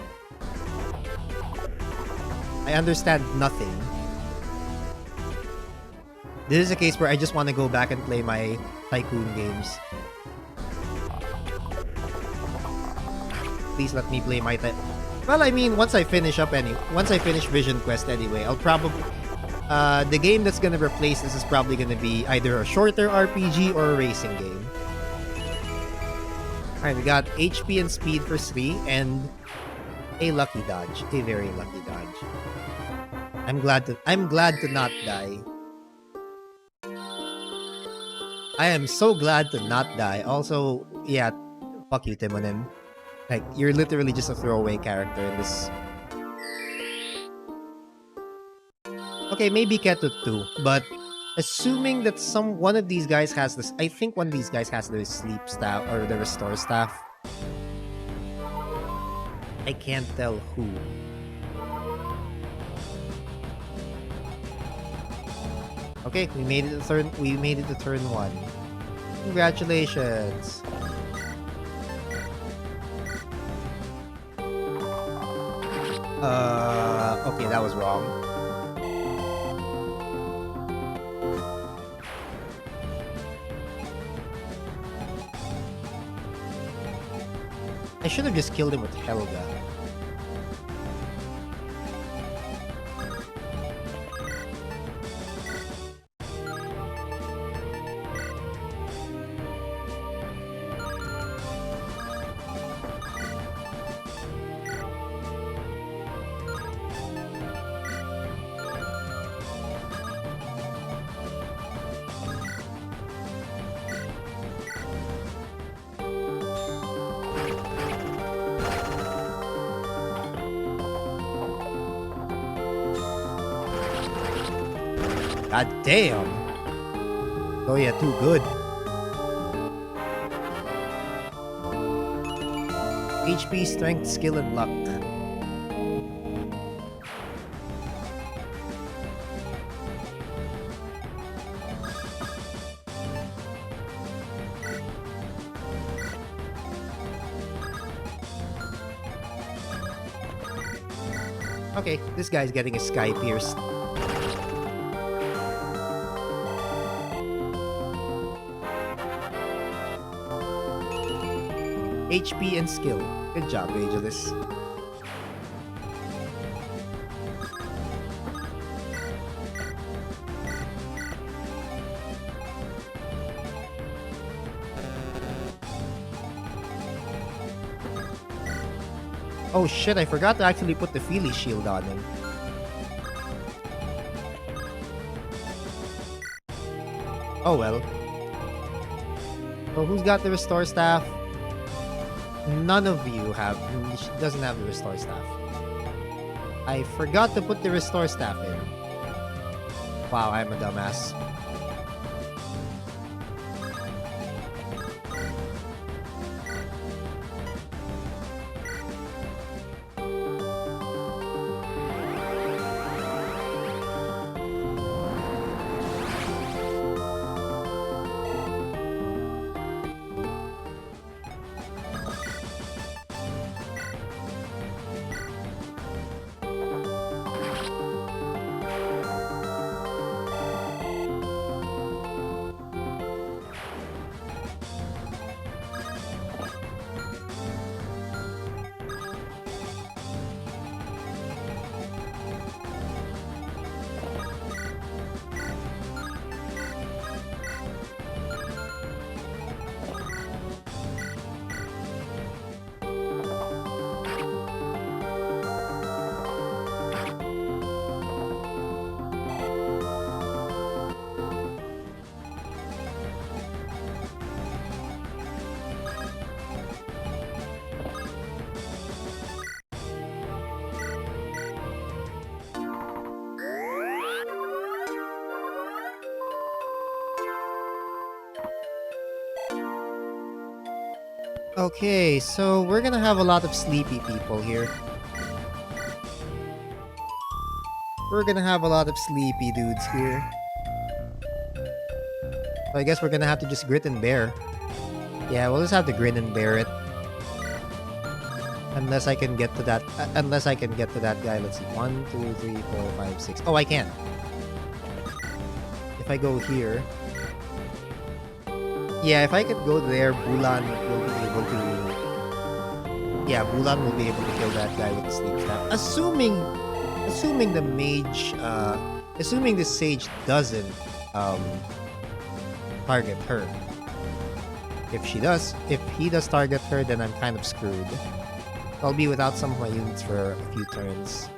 I understand nothing. This is a case where I just want to go back and play my Tycoon games. Please let me play my Well, I mean, once I finish visionquest anyway, I'll probably... the game that's gonna replace this is probably gonna be either a shorter RPG or a racing game. Alright, we got HP and speed for Sri, and a lucky dodge. A very lucky dodge. I'm glad to not die. I am so glad to not die. Also, yeah, fuck you, Timonin. Like, you're literally just a throwaway character in this. Okay, maybe Ketut too, but assuming that one of these guys has this, I think one of these guys has the sleep staff or the restore staff. I can't tell who. Okay, we made it to turn 1. Congratulations. Okay, that was wrong. I should have just killed him with Helga. God damn. Oh yeah, too good. HP, strength, skill, and luck. Okay, this guy's getting his sky pierced. HP and skill. Good job, Ageless. Oh shit, I forgot to actually put the Feely shield on him. Oh well. So who's got the restore staff? None of you have. She doesn't have the restore staff. I forgot to put the restore staff in. Wow, I'm a dumbass. Okay, so we're gonna have a lot of sleepy people here. We're gonna have a lot of sleepy dudes here. So I guess we're gonna have to just grit and bear. Yeah, we'll just have to grin and bear it. Unless I can get to that. Unless I can get to that guy. Let's see. 1, 2, 3, 4, 5, 6. Oh, I can. If I go here. Yeah, if I could go there, Bulan will be able to. Yeah, Bulan will be able to kill that guy with the sleep staff. Assuming the mage, assuming the sage doesn't target her. If he does target her, then I'm kind of screwed. I'll be without some of my units for a few turns.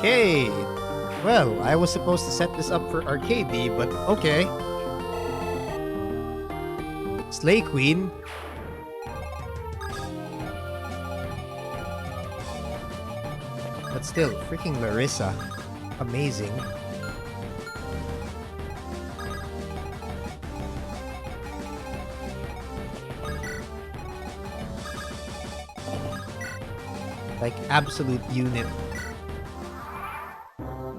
Okay. Well, I was supposed to set this up for arcade, but okay. Slay Queen. But still, freaking Larissa. Amazing. Like, absolute unit.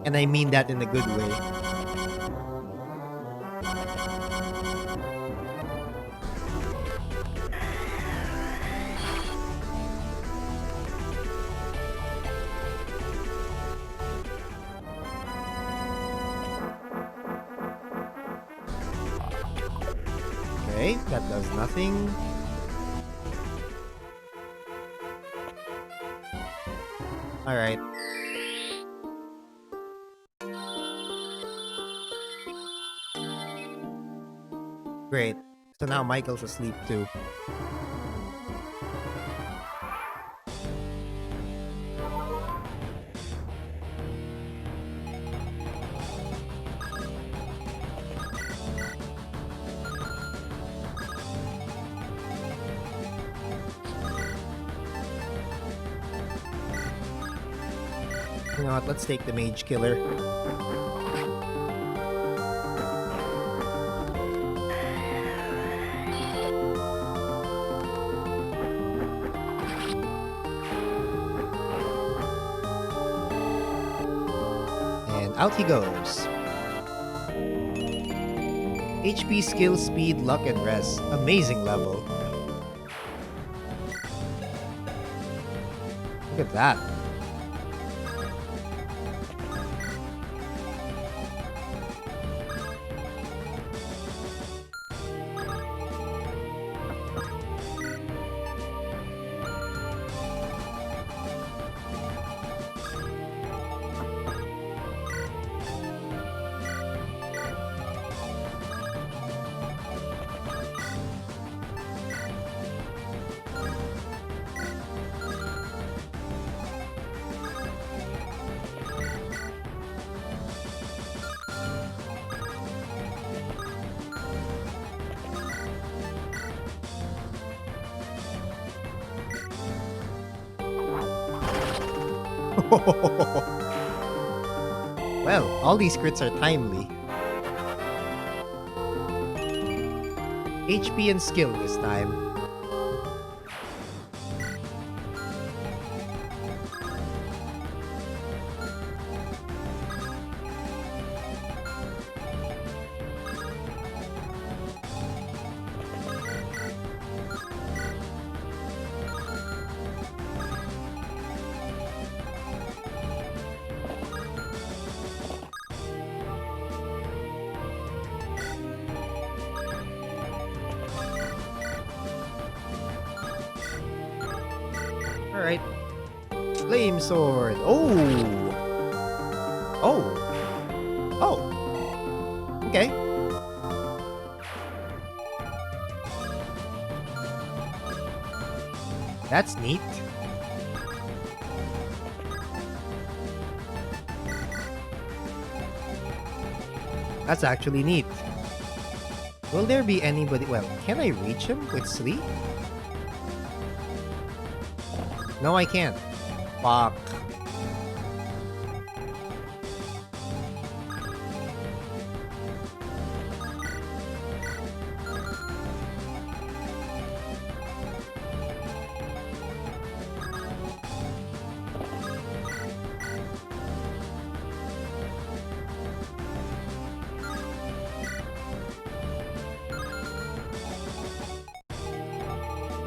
And I mean that in a good way. Okay, that does nothing. Alright. Great. So now Michael's asleep too. You know what? Let's take the mage killer. And out he goes. HP, skill, speed, luck, and res. Amazing level. Look at that. Well, all these crits are timely. HP and skill this time. Alright. Flame sword. Oh! Oh! Oh! Okay. That's neat. That's actually neat. Will there be anybody... Well, can I reach him with sleep? No, I can't. Fuck.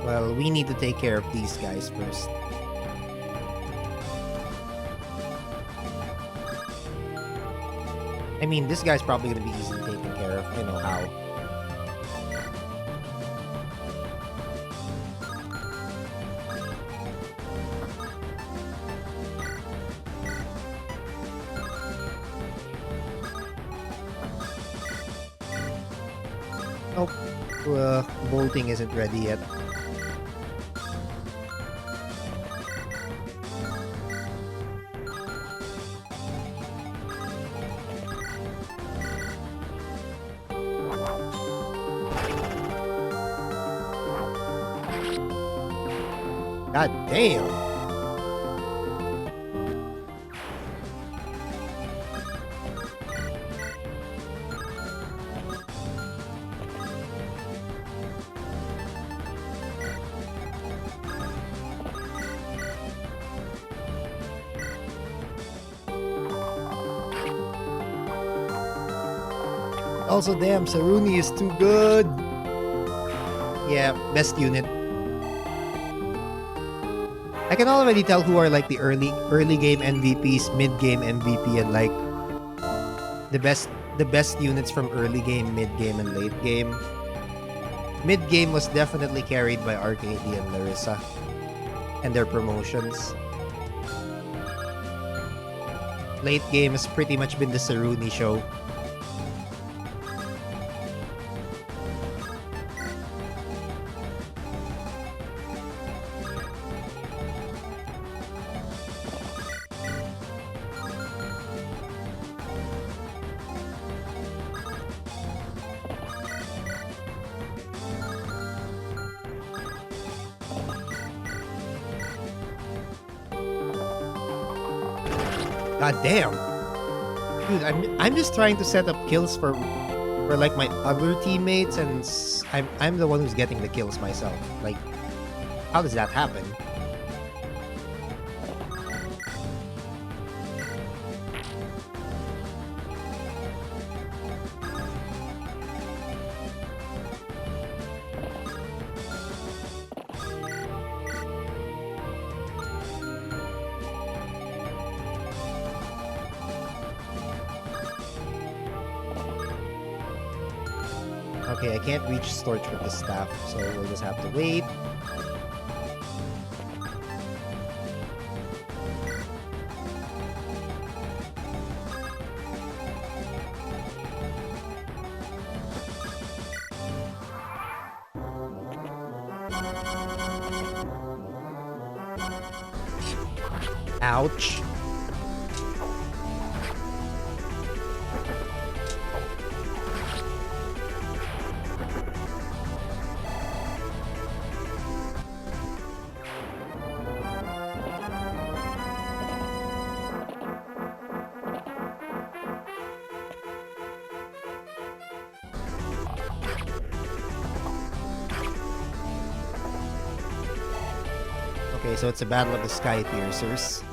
Well, we need to take care of these guys first. I mean, this guy's probably gonna be easily taken care of. I know how. Nope. Bolting isn't ready yet. God damn. Also, damn, Saruni is too good. Yeah, best unit. I can already tell who are like the early game MVPs, mid game MVP, and like the best units from early game, mid game, and late game. Mid game was definitely carried by Arcady and Larissa and their promotions. Late game has pretty much been the Saruni show. God damn. Dude, I'm just trying to set up kills for like my other teammates, and I'm the one who's getting the kills myself. Like, how does that happen? Okay, I can't reach storage with the staff, so we'll just have to wait. Ouch. Okay, so it's a battle of the Sky Piercers.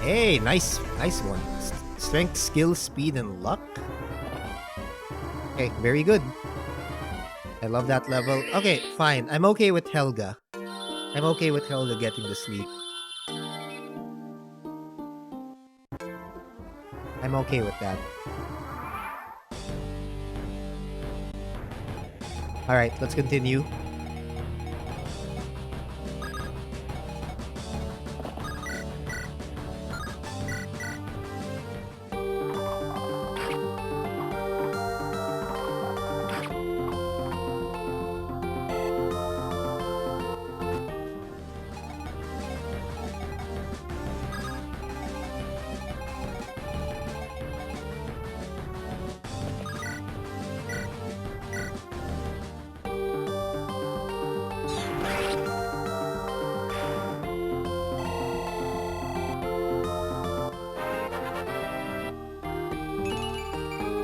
Hey, nice one. Strength, skill, speed, and luck. Okay, very good. I love that level. Okay, fine. I'm okay with Helga. I'm okay with Helga getting the sleep. I'm okay with that. Alright, let's continue.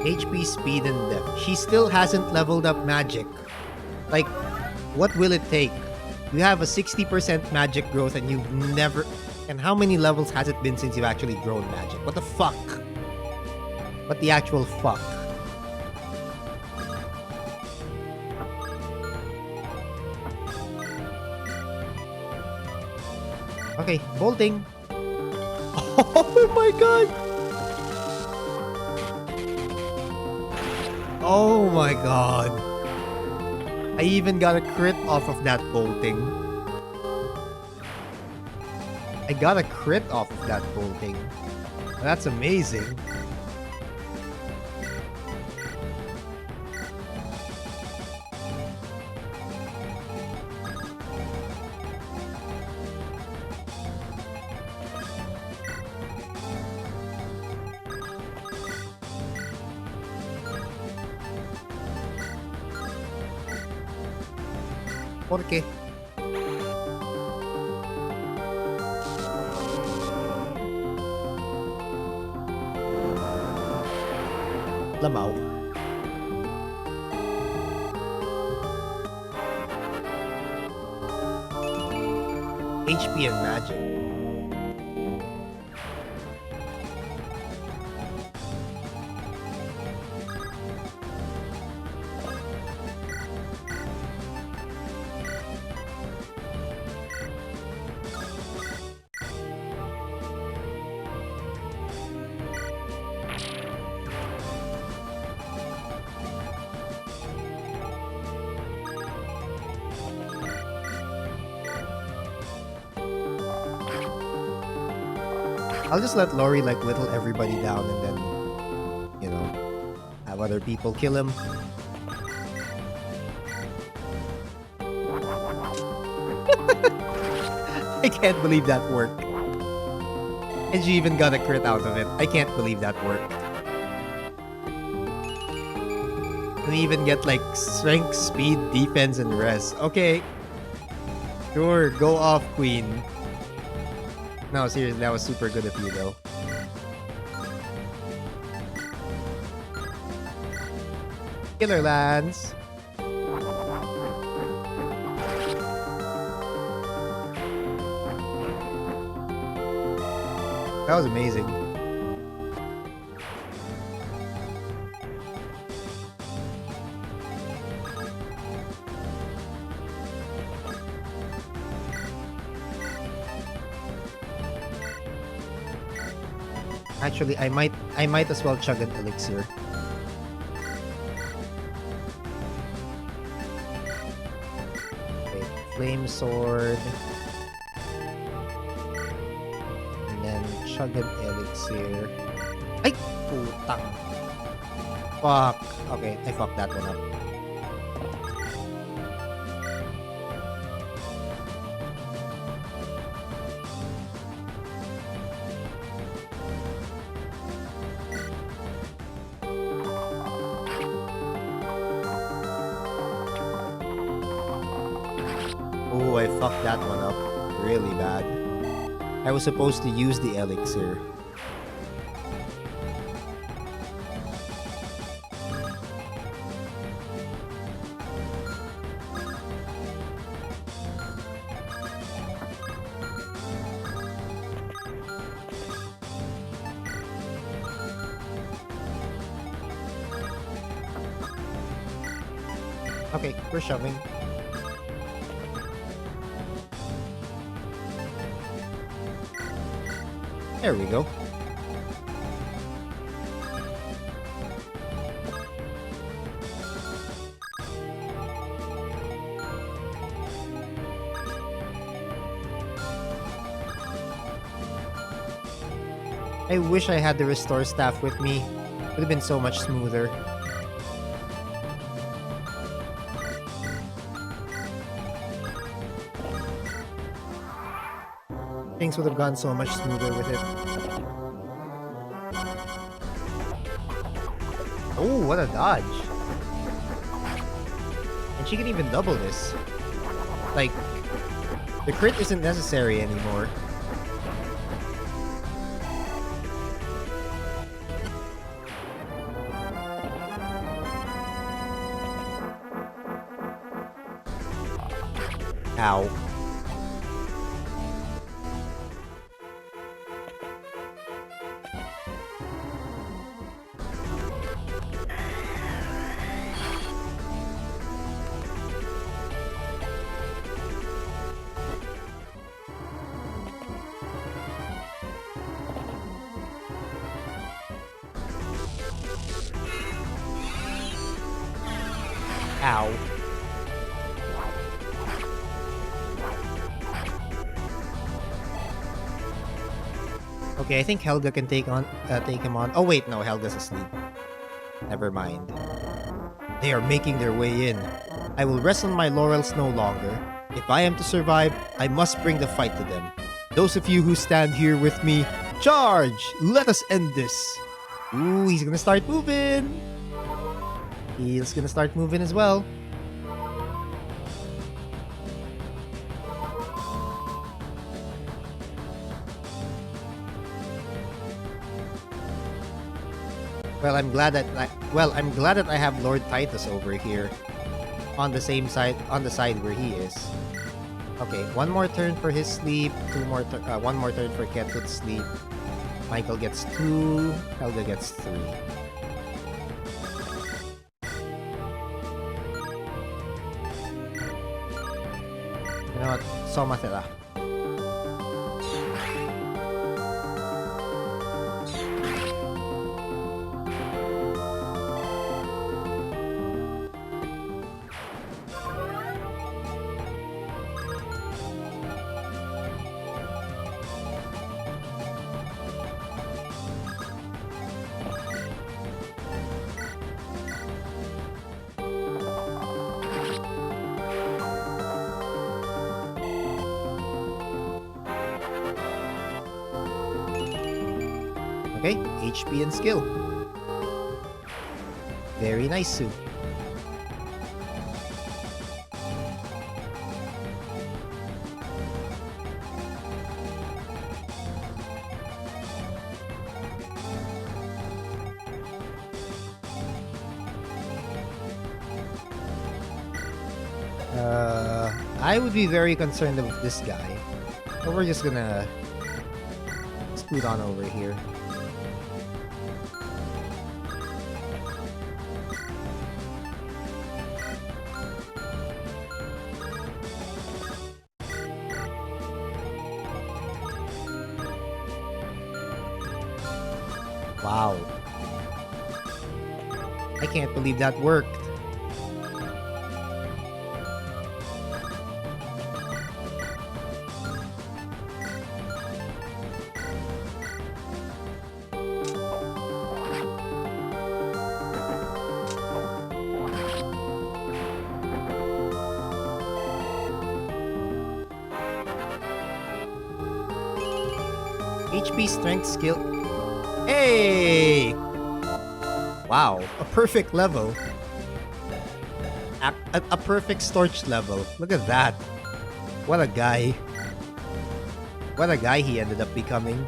HP, speed, and depth. She still hasn't leveled up magic. Like, what will it take? You have a 60% magic growth and you've never... And how many levels has it been since you've actually grown magic? What the fuck? What the actual fuck? Okay, bolting. Oh my god! Oh my god. I even got a crit off of that bolting. I got a crit off of that bolting. That's amazing. ¿Por qué? Lamaw. HP and magic. I'll just let Lori like whittle everybody down and then, you know, have other people kill him. I can't believe that worked. And she even got a crit out of it. I can't believe that worked. We even get like strength, speed, defense, and res. Okay. Sure, go off, queen. No, seriously, that was super good of you, though. Killer lands. That was amazing. Actually, I might as well chug an elixir. Okay, flame sword. And then chug an elixir. Ay! Putang. Fuck. Okay, I fucked that one up. Oh, I fucked that one up really bad. I was supposed to use the elixir. Okay, we're shoving. There we go. I wish I had the restore staff with me. Would have been so much smoother. Things would have gone so much smoother with it. Oh, what a dodge. And she can even double this. Like, the crit isn't necessary anymore. Ow. Ow. Okay, I think Helga can take him on. Oh wait, no, Helga's asleep. Never mind. They are making their way in. I will rest on my laurels no longer. If I am to survive, I must bring the fight to them. Those of you who stand here with me, charge! Let us end this. Ooh, he's gonna start moving. He's gonna start moving as well. Well, I'm glad that I have Lord Titus over here on the same side, on the side where he is. Okay, one more turn for his sleep, one more turn for Ketut's sleep. Michael gets 2, Helga gets 3. You know what? Somatera. Okay, HP and skill. Very nice, Sue. I would be very concerned with this guy. But we're just gonna scoot on over here. Wow. I can't believe that worked. HP strength skill. Hey! Wow, a perfect level. A perfect Storch level. Look at that. What a guy. What a guy he ended up becoming.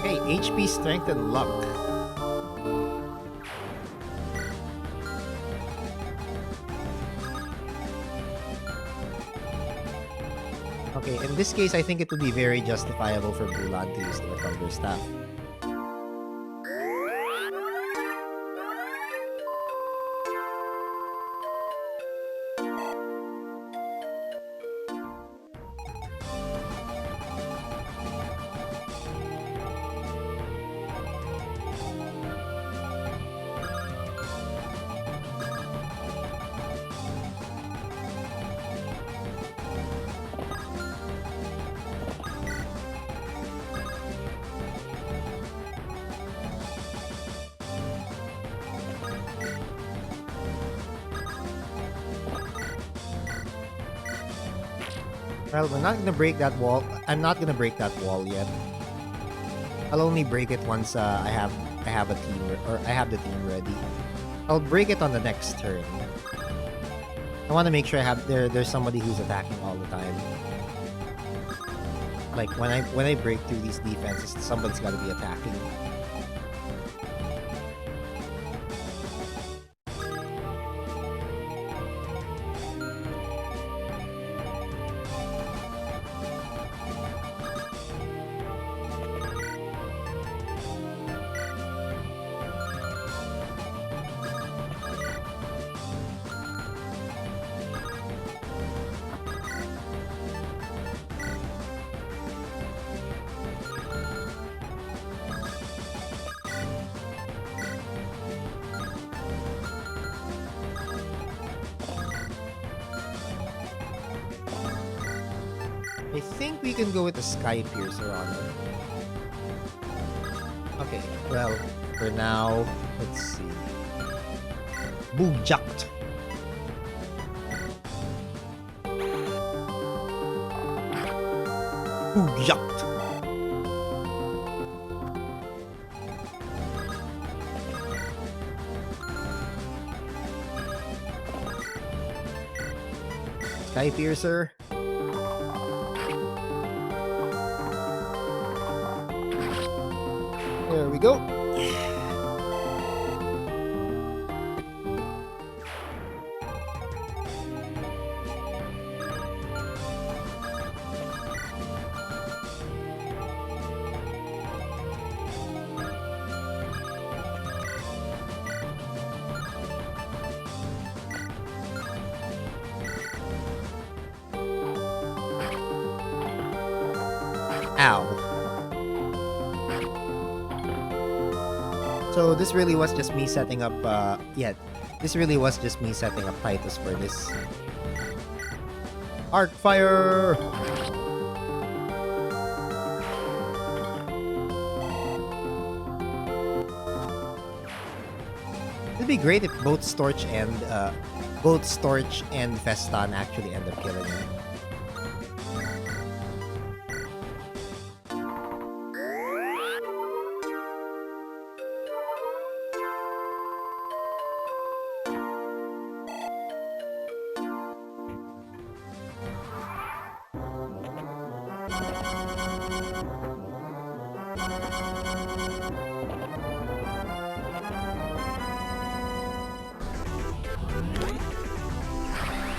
Hey, HP, strength, and luck. Okay, in this case, I think it would be very justifiable for Bulan to use the Recover Staff. Well, we're not gonna break that wall. I'm not gonna break that wall yet. I'll only break it once I have a team or I have the team ready. I'll break it on the next turn. I want to make sure there's somebody who's attacking all the time. Like when I break through these defenses, somebody's got to be attacking. I think we can go with the Sky Piercer on it. Okay, well, for now, let's see. Boogjakt. Boogjakt. Sky Piercer. There we go. Ow. So this really was just me setting up, this really was just me setting up Titus for this. Arc Fire! It'd be great if both Storch and Festan actually end up killing him.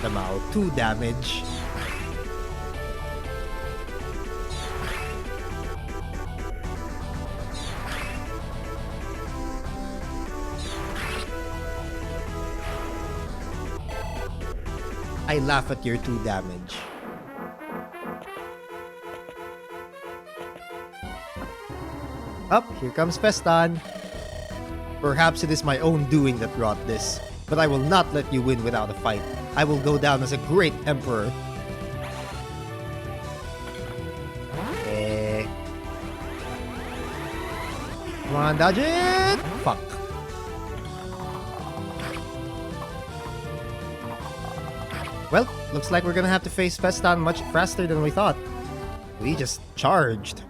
Somehow, 2 damage. I laugh at your 2 damage. Up, here comes Festan. Perhaps it is my own doing that brought this, but I will not let you win without a fight. I will go down as a great emperor. Eh. Come on, dodge it! Fuck. Well, looks like we're gonna have to face Festan much faster than we thought. We just charged.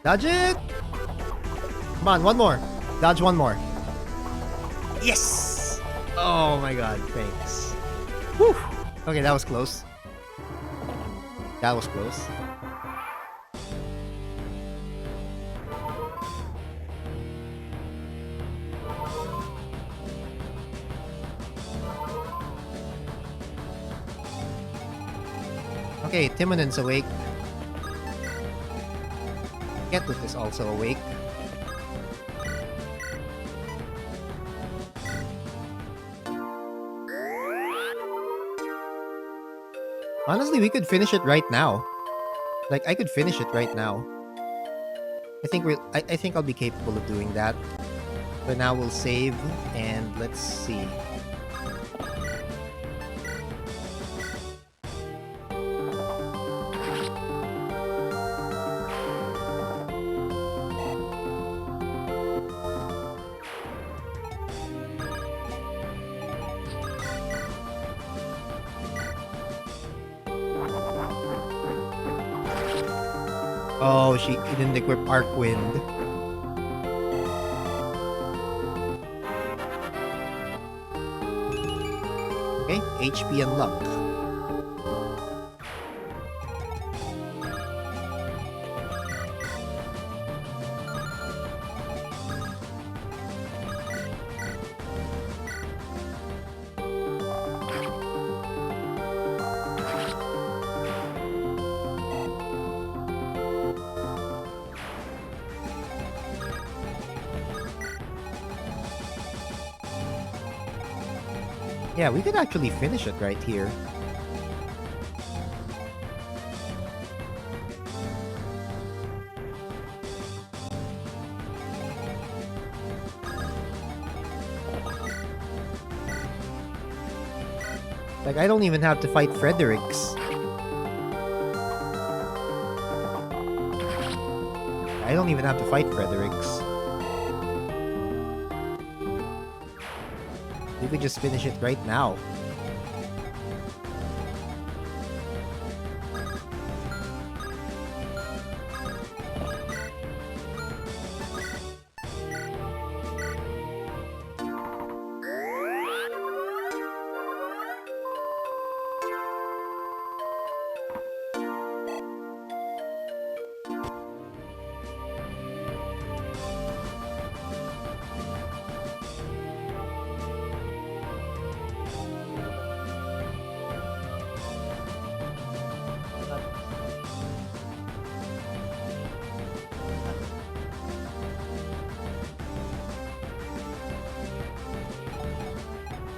Dodge it! Come on, one more. Dodge one more. Yes! Oh my god, thanks. Whew. Okay, that was close. That was close. Okay, Timonen's awake. Ketut is also awake. Honestly, we could finish it right now. Like, I could finish it right now. I think I'll be capable of doing that. But now we'll save and let's see. Oh, she didn't equip Arc Wind. Okay, HP and luck. Yeah, we could actually finish it right here. Like, I don't even have to fight Fredericks. I don't even have to fight Fredericks. We could just finish it right now.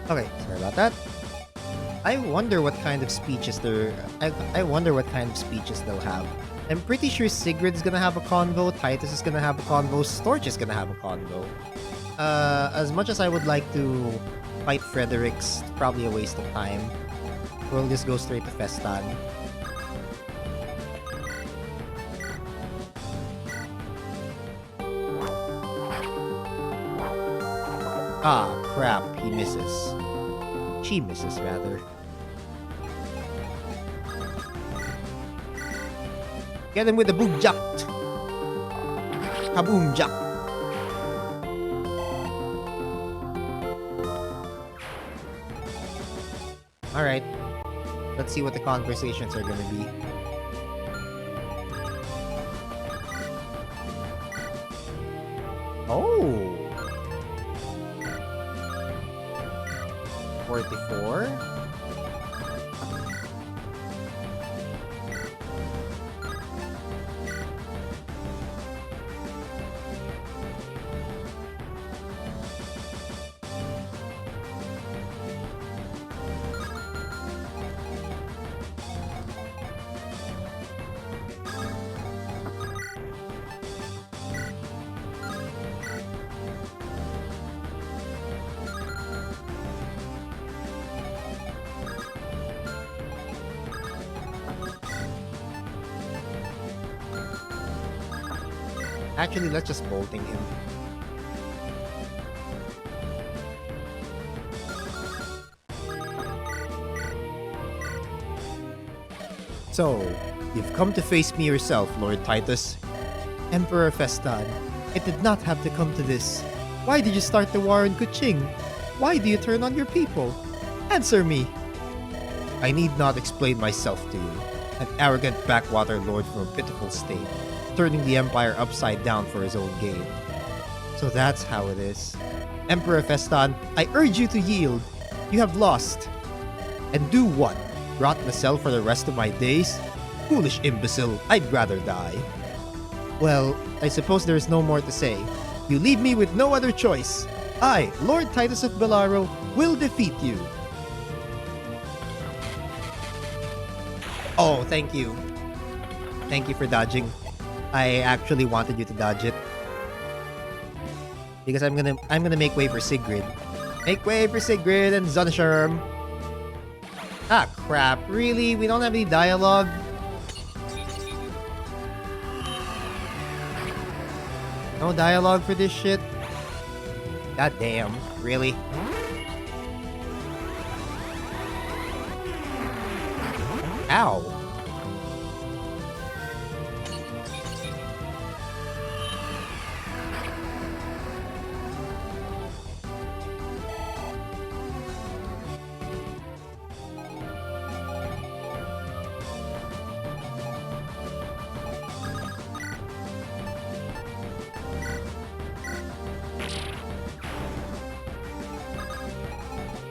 Okay, sorry about that. I wonder what kind of speeches I wonder what kind of speeches they'll have. I'm pretty sure Sigrid's gonna have a convo, Titus is gonna have a convo, Storch is gonna have a convo. As much as I would like to fight Fredericks, it's probably a waste of time. We'll just go straight to Festan. Ah, crap, he misses. She misses, rather. Get him with the boom jack. Kaboom jack. Alright. Let's see what the conversations are gonna be. Oh! 44? Actually, let's just bolting him. So, you've come to face me yourself, Lord Titus. Emperor Festan, it did not have to come to this. Why did you start the war in Kuching? Why do you turn on your people? Answer me! I need not explain myself to you. An arrogant backwater lord from a pitiful state, turning the empire upside down for his own gain. So that's how it is. Emperor Festan, I urge you to yield. You have lost. And do what? Rot in a cell for the rest of my days? Foolish imbecile, I'd rather die. Well, I suppose there is no more to say. You leave me with no other choice. I, Lord Titus of Belaro, will defeat you. Oh, thank you. Thank you for dodging. I actually wanted you to dodge it. Because I'm gonna make way for Sigrid. Make way for Sigrid and Zonnasherm. Ah, crap. Really? We don't have any dialogue? No dialogue for this shit? God damn. Really? Ow.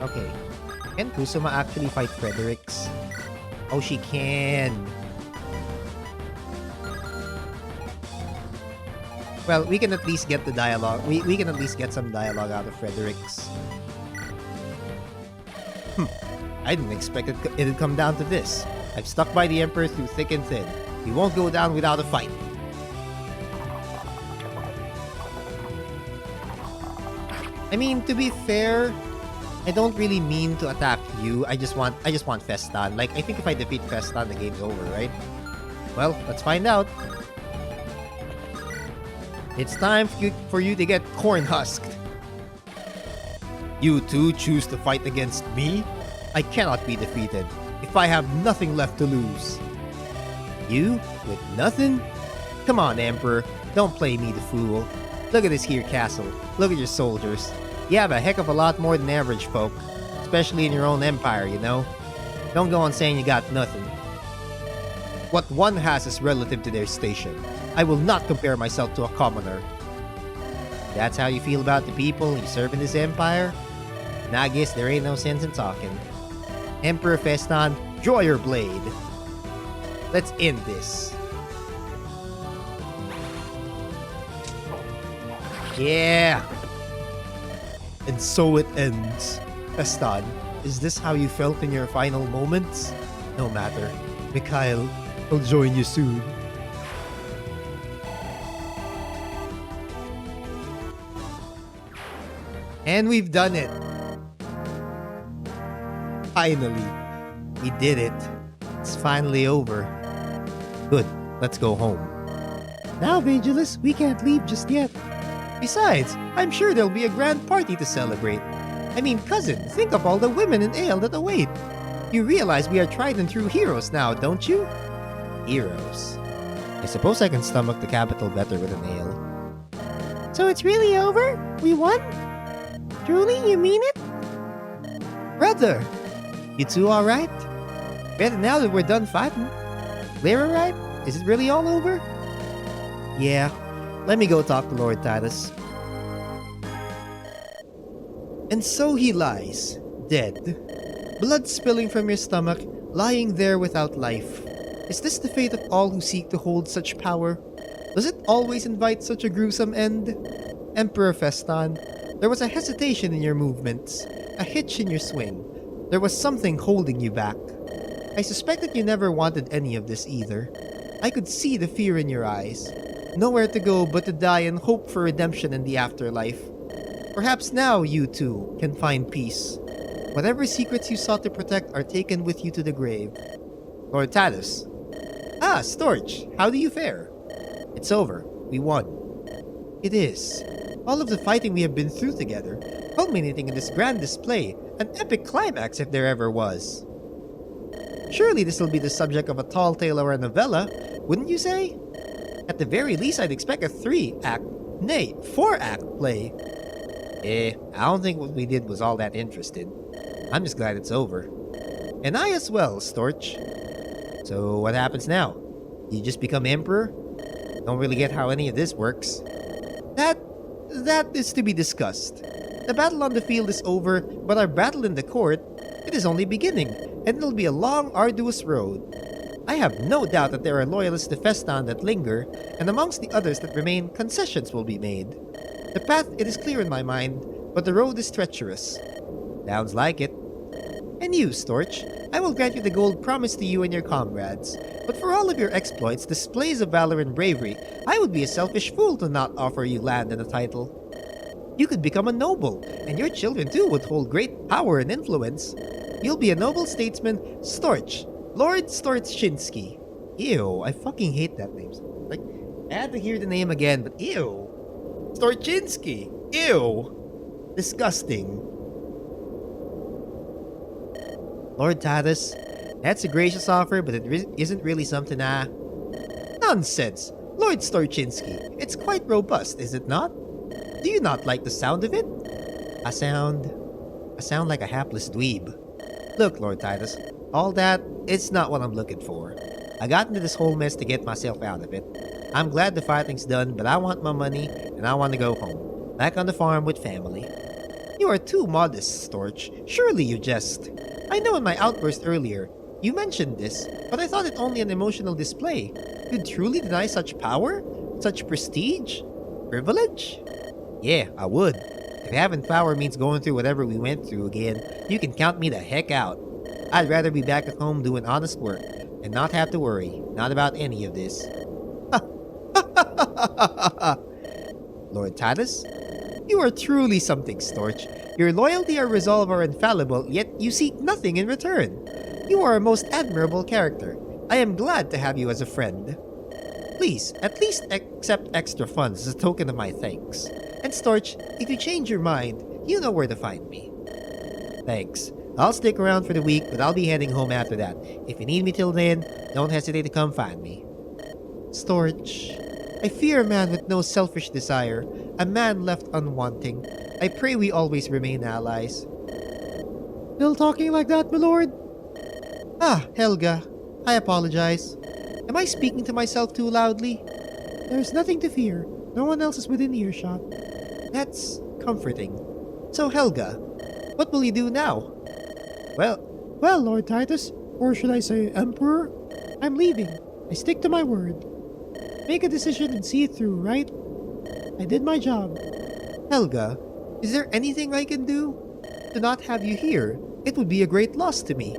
Okay. Can Kusuma actually fight Fredericks? Oh, she can. Well, we can at least get the dialogue. We can at least get some dialogue out of Fredericks. I didn't expect it'd come down to this. I've stuck by the Emperor through thick and thin. He won't go down without a fight. I mean, to be fair, I don't really mean to attack you. I just want Festan. Like, I think if I defeat Festan, the game's over, right? Well, let's find out. It's time for you to get corn husked. You two choose to fight against me? I cannot be defeated if I have nothing left to lose. You? With nothing? Come on, Emperor. Don't play me the fool. Look at this here castle. Look at your soldiers. You have a heck of a lot more than average folk. Especially in your own empire, you know? Don't go on saying you got nothing. What one has is relative to their station. I will not compare myself to a commoner. That's how you feel about the people you serve in this empire? Nah, I guess there ain't no sense in talking. Emperor Festan, draw your blade. Let's end this. Yeah! And so it ends. Festan, is this how you felt in your final moments? No matter. Mikhail, I'll join you soon. And we've done it. Finally. We did it. It's finally over. Good. Let's go home. Now, Vangelis, we can't leave just yet. Besides, I'm sure there'll be a grand party to celebrate. I mean, cousin, think of all the women and ale that await. You realize we are tried and true heroes now, don't you? Heroes. I suppose I can stomach the capital better with an ale. So it's really over? We won? Truly, you mean it? Brother! You two alright? Better now that we're done fighting. Claire alright? Is it really all over? Yeah. Let me go talk to Lord Titus. And so he lies, dead. Blood spilling from your stomach, lying there without life. Is this the fate of all who seek to hold such power? Does it always invite such a gruesome end? Emperor Festan, there was a hesitation in your movements, a hitch in your swing. There was something holding you back. I suspect that you never wanted any of this either. I could see the fear in your eyes. Nowhere to go but to die and hope for redemption in the afterlife. Perhaps now you too can find peace. Whatever secrets you sought to protect are taken with you to the grave. Lord Titus. Ah, Storch, how do you fare? It's over. We won. It is. All of the fighting we have been through together, culminating in this grand display, an epic climax if there ever was. Surely this will be the subject of a tall tale or a novella, wouldn't you say? At the very least, I'd expect a 3-act, nay, 4-act play. I don't think what we did was all that interesting. I'm just glad it's over. And I as well, Storch. So what happens now? You just become emperor? Don't really get how any of this works. That is to be discussed. The battle on the field is over, but our battle in the court, it is only beginning, and it'll be a long, arduous road. I have no doubt that there are loyalists to Festan that linger, and amongst the others that remain, concessions will be made. The path, it is clear in my mind, but the road is treacherous. Sounds like it. And you, Storch, I will grant you the gold promised to you and your comrades. But for all of your exploits, displays of valor and bravery, I would be a selfish fool to not offer you land and a title. You could become a noble, and your children too would hold great power and influence. You'll be a noble statesman, Storch, Lord Storchinsky. Ew, I fucking hate that name. Like, I had to hear the name again, but ew. Storchinsky. Ew. Disgusting. Lord Titus, that's a gracious offer, but it isn't really something Nonsense! Lord Storchinsky, it's quite robust, is it not? Do you not like the sound of it? I sound like a hapless dweeb. Look, Lord Titus, all that, it's not what I'm looking for. I got into this whole mess to get myself out of it. I'm glad the fighting's done, but I want my money, and I want to go home. Back on the farm with family. You are too modest, Storch. Surely you jest. I know in my outburst earlier, you mentioned this, but I thought it only an emotional display. You'd truly deny such power? Such prestige? Privilege? Yeah, I would. If having power means going through whatever we went through again, you can count me the heck out. I'd rather be back at home doing honest work, and not have to worry, not about any of this. Lord Titus? You are truly something, Storch. Your loyalty and resolve are infallible, yet you seek nothing in return. You are a most admirable character. I am glad to have you as a friend. Please, at least accept extra funds as a token of my thanks. And Storch, if you change your mind, you know where to find me. Thanks. I'll stick around for the week, but I'll be heading home after that. If you need me till then, don't hesitate to come find me. Storch, I fear a man with no selfish desire, a man left unwanting. I pray we always remain allies. Still talking like that, my lord? Ah, Helga. I apologize. Am I speaking to myself too loudly? There's nothing to fear. No one else is within earshot. That's comforting. So, Helga, what will you do now? Well, Lord Titus, or should I say Emperor? I'm leaving. I stick to my word. Make a decision and see it through, right? I did my job. Helga, is there anything I can do? To not have you here, it would be a great loss to me.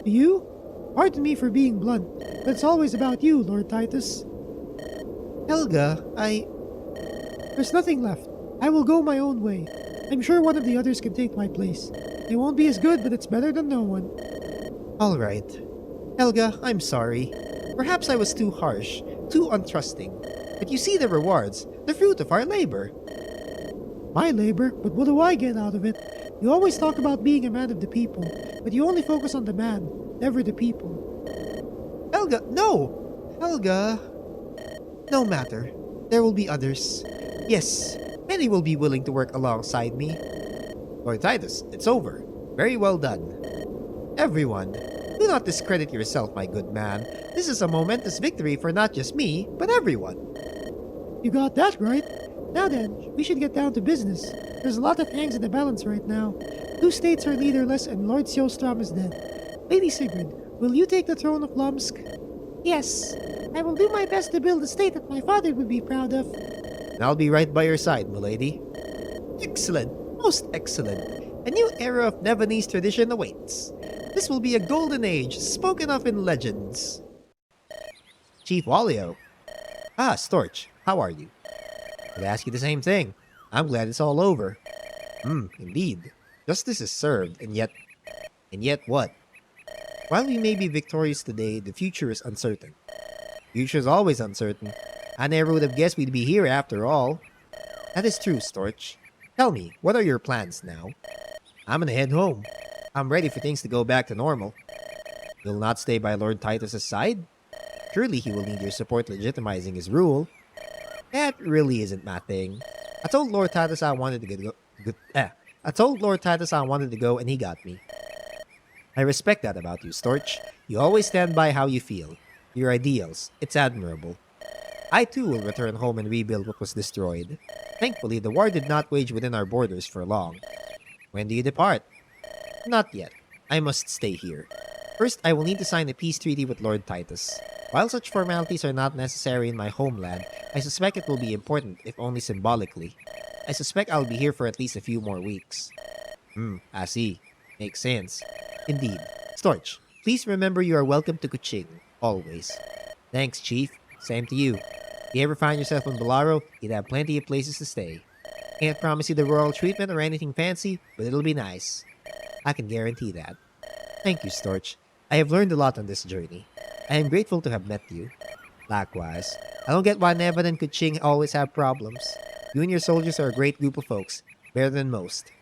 You? Pardon me for being blunt, but it's always about you, Lord Titus. Helga, There's nothing left. I will go my own way. I'm sure one of the others can take my place. It won't be as good, but it's better than no one. Alright. Helga, I'm sorry. Perhaps I was too harsh, too untrusting. But you see the rewards, the fruit of our labor. My labor, but what do I get out of it? You always talk about being a man of the people, but you only focus on the man, never the people. Helga, no! Helga. No matter. There will be others. Yes, many will be willing to work alongside me. Lord Titus, it's over. Very well done. Everyone, do not discredit yourself, my good man. This is a momentous victory for not just me, but everyone. You got that right. Now then, we should get down to business. There's a lot that hangs in the balance right now. 2 states are leaderless and Lord Sjostrom is dead. Lady Sigrid, will you take the throne of Lomsk? Yes, I will do my best to build a state that my father would be proud of. And I'll be right by your side, milady. Excellent, most excellent. A new era of Nevanese tradition awaits. This will be a golden age, spoken of in legends. Chief Wallio. Ah, Storch, how are you? I'd ask you the same thing. I'm glad it's all over. Indeed. Justice is served, and yet what? While we may be victorious today, the future is uncertain. Future is always uncertain. I never would have guessed we'd be here after all. That is true, Storch. Tell me, what are your plans now? I'm gonna head home. I'm ready for things to go back to normal. You'll not stay by Lord Titus's side? Surely he will need your support legitimizing his rule. That really isn't my thing. I told Lord Titus I wanted to go and he got me. I respect that about you, Storch. You always stand by how you feel. Your ideals. It's admirable. I too will return home and rebuild what was destroyed. Thankfully, the war did not wage within our borders for long. When do you depart? Not yet. I must stay here. First, I will need to sign a peace treaty with Lord Titus. While such formalities are not necessary in my homeland, I suspect it will be important, if only symbolically. I suspect I'll be here for at least a few more weeks. I see. Makes sense. Indeed. Storch, please remember you are welcome to Kuching, always. Thanks, Chief. Same to you. If you ever find yourself in Bolaro, you'd have plenty of places to stay. Can't promise you the royal treatment or anything fancy, but it'll be nice. I can guarantee that. Thank you, Storch. I have learned a lot on this journey. I am grateful to have met you. Likewise. I don't get why Nevan and Kuching always have problems. You and your soldiers are a great group of folks, better than most.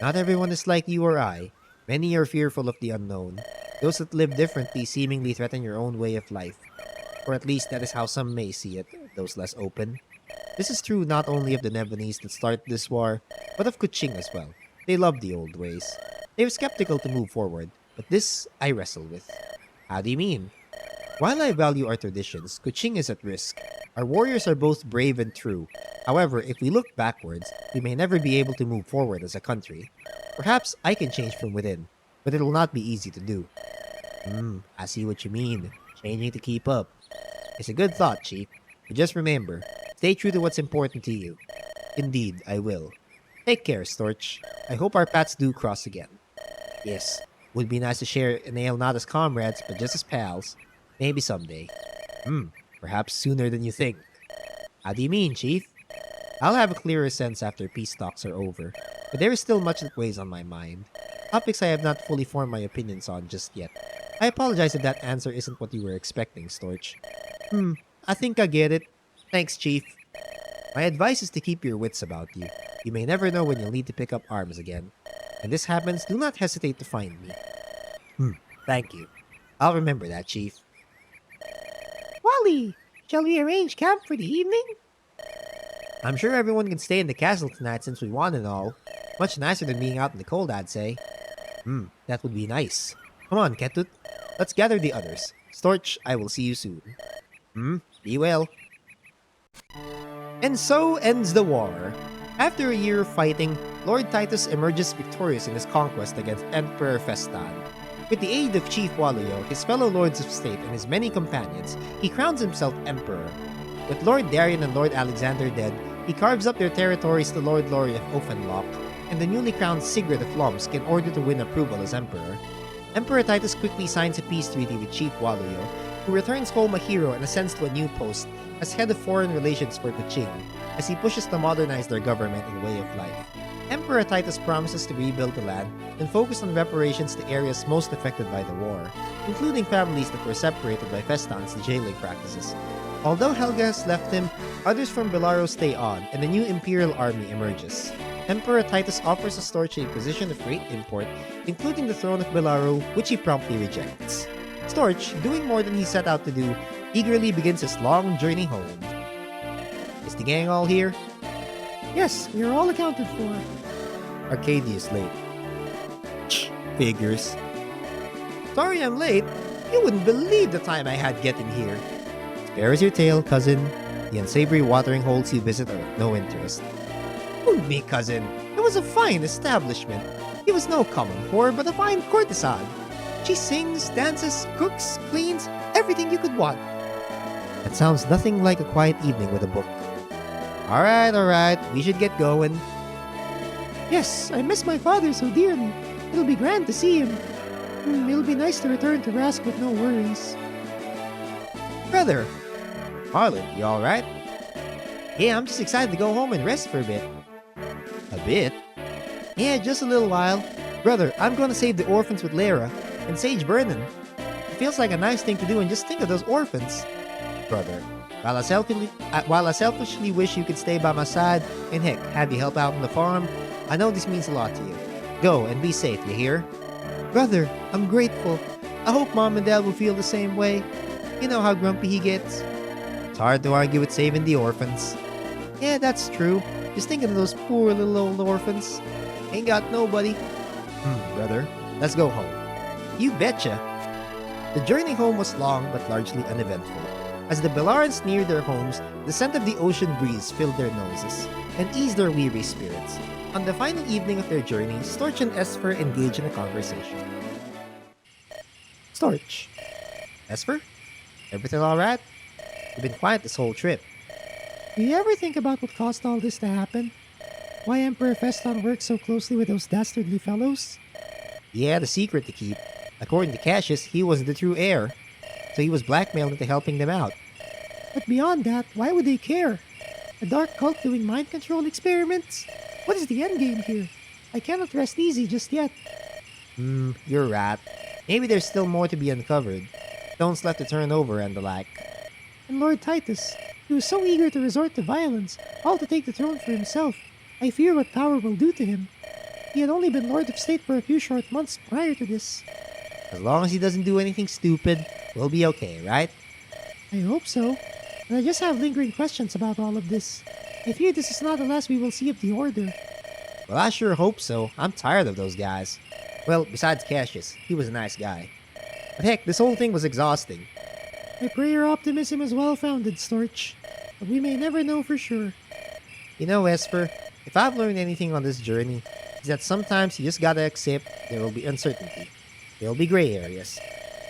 Not everyone is like you or I. Many are fearful of the unknown. Those that live differently seemingly threaten your own way of life. Or at least that is how some may see it, those less open. This is true not only of the Nevanese that started this war, but of Kuching as well. They love the old ways. They are skeptical to move forward, but this I wrestle with. How do you mean? While I value our traditions, Kuching is at risk. Our warriors are both brave and true. However, if we look backwards, we may never be able to move forward as a country. Perhaps I can change from within, but it will not be easy to do. I see what you mean. Changing to keep up. It's a good thought, Chief. But just remember, stay true to what's important to you. Indeed, I will. Take care, Storch. I hope our paths do cross again. Yes, would be nice to share an ale not as comrades, but just as pals. Maybe someday. Perhaps sooner than you think. How do you mean, Chief? I'll have a clearer sense after peace talks are over, but there is still much that weighs on my mind. Topics I have not fully formed my opinions on just yet. I apologize if that answer isn't what you were expecting, Storch. I think I get it. Thanks, Chief. My advice is to keep your wits about you. You may never know when you'll need to pick up arms again. When this happens, do not hesitate to find me. Thank you. I'll remember that, Chief. Wally, shall we arrange camp for the evening? I'm sure everyone can stay in the castle tonight since we won and all. Much nicer than being out in the cold, I'd say. That would be nice. Come on, Ketut. Let's gather the others. Storch, I will see you soon. Be well. And so ends the war. After a year of fighting, Lord Titus emerges victorious in his conquest against Emperor Festan. With the aid of Chief Wallio, his fellow lords of state, and his many companions, he crowns himself emperor. With Lord Darien and Lord Alexander dead, he carves up their territories to Lord Lori of Offenloch, and the newly crowned Sigrid of Lomsk in order to win approval as emperor. Emperor Titus quickly signs a peace treaty with Chief Wallio, who returns home a hero and ascends to a new post as head of foreign relations for Kuching, as he pushes to modernize their government and way of life. Emperor Titus promises to rebuild the land and focus on reparations to areas most affected by the war, including families that were separated by Festan's jailing practices. Although Helga has left him, others from Belaro stay on, and a new imperial army emerges. Emperor Titus offers a Storch a position of great import, including the throne of Belaro, which he promptly rejects. Storch, doing more than he set out to do, eagerly begins his long journey home. Is the gang all here? Yes, we are all accounted for. Arcadia is late. Figures. Sorry I'm late. You wouldn't believe the time I had getting here. Spare as your tale, cousin. The unsavory watering holes you visit are of no interest. Who'd me, cousin? It was a fine establishment. He was no common whore, but a fine courtesan. She sings, dances, cooks, cleans, everything you could want. That sounds nothing like a quiet evening with a book. Alright, we should get going. Yes, I miss my father so dearly. It'll be grand to see him. It'll be nice to return to Rask with no worries. Brother! Harlan, you alright? Yeah, I'm just excited to go home and rest for a bit. A bit? Yeah, just a little while. Brother, I'm gonna save the orphans with Lara and Sage Vernon. It feels like a nice thing to do, and just think of those orphans. Brother, while I selfishly wish you could stay by my side and heck, have you help out on the farm, I know this means a lot to you. Go and be safe, you hear? Brother, I'm grateful. I hope Mom and Dad will feel the same way. You know how grumpy he gets. It's hard to argue with saving the orphans. Yeah, that's true. Just thinking of those poor little old orphans. Ain't got nobody. Brother, let's go home. You betcha. The journey home was long but largely uneventful. As the Bellarans neared their homes, the scent of the ocean breeze filled their noses and eased their weary spirits. On the final evening of their journey, Storch and Esper engage in a conversation. Storch. Esper? Everything alright? You've been quiet this whole trip. Do you ever think about what caused all this to happen? Why Emperor Festan worked so closely with those dastardly fellows? He had a secret to keep. According to Cassius, he was the true heir, so he was blackmailed into helping them out. But beyond that, why would they care? A dark cult doing mind control experiments? What is the endgame here? I cannot rest easy just yet. You're right. Maybe there's still more to be uncovered. Stones left to turn over and the like. And Lord Titus, he was so eager to resort to violence, all to take the throne for himself. I fear what power will do to him. He had only been Lord of State for a few short months prior to this. As long as he doesn't do anything stupid, we'll be okay, right? I hope so. And I just have lingering questions about all of this. I fear this is not the last we will see of the Order. Well, I sure hope so. I'm tired of those guys. Well, besides Cassius, he was a nice guy. But heck, this whole thing was exhausting. I pray your optimism is well-founded, Storch. But we may never know for sure. You know, Esper, if I've learned anything on this journey, it's that sometimes you just gotta accept there will be uncertainty. There will be gray areas.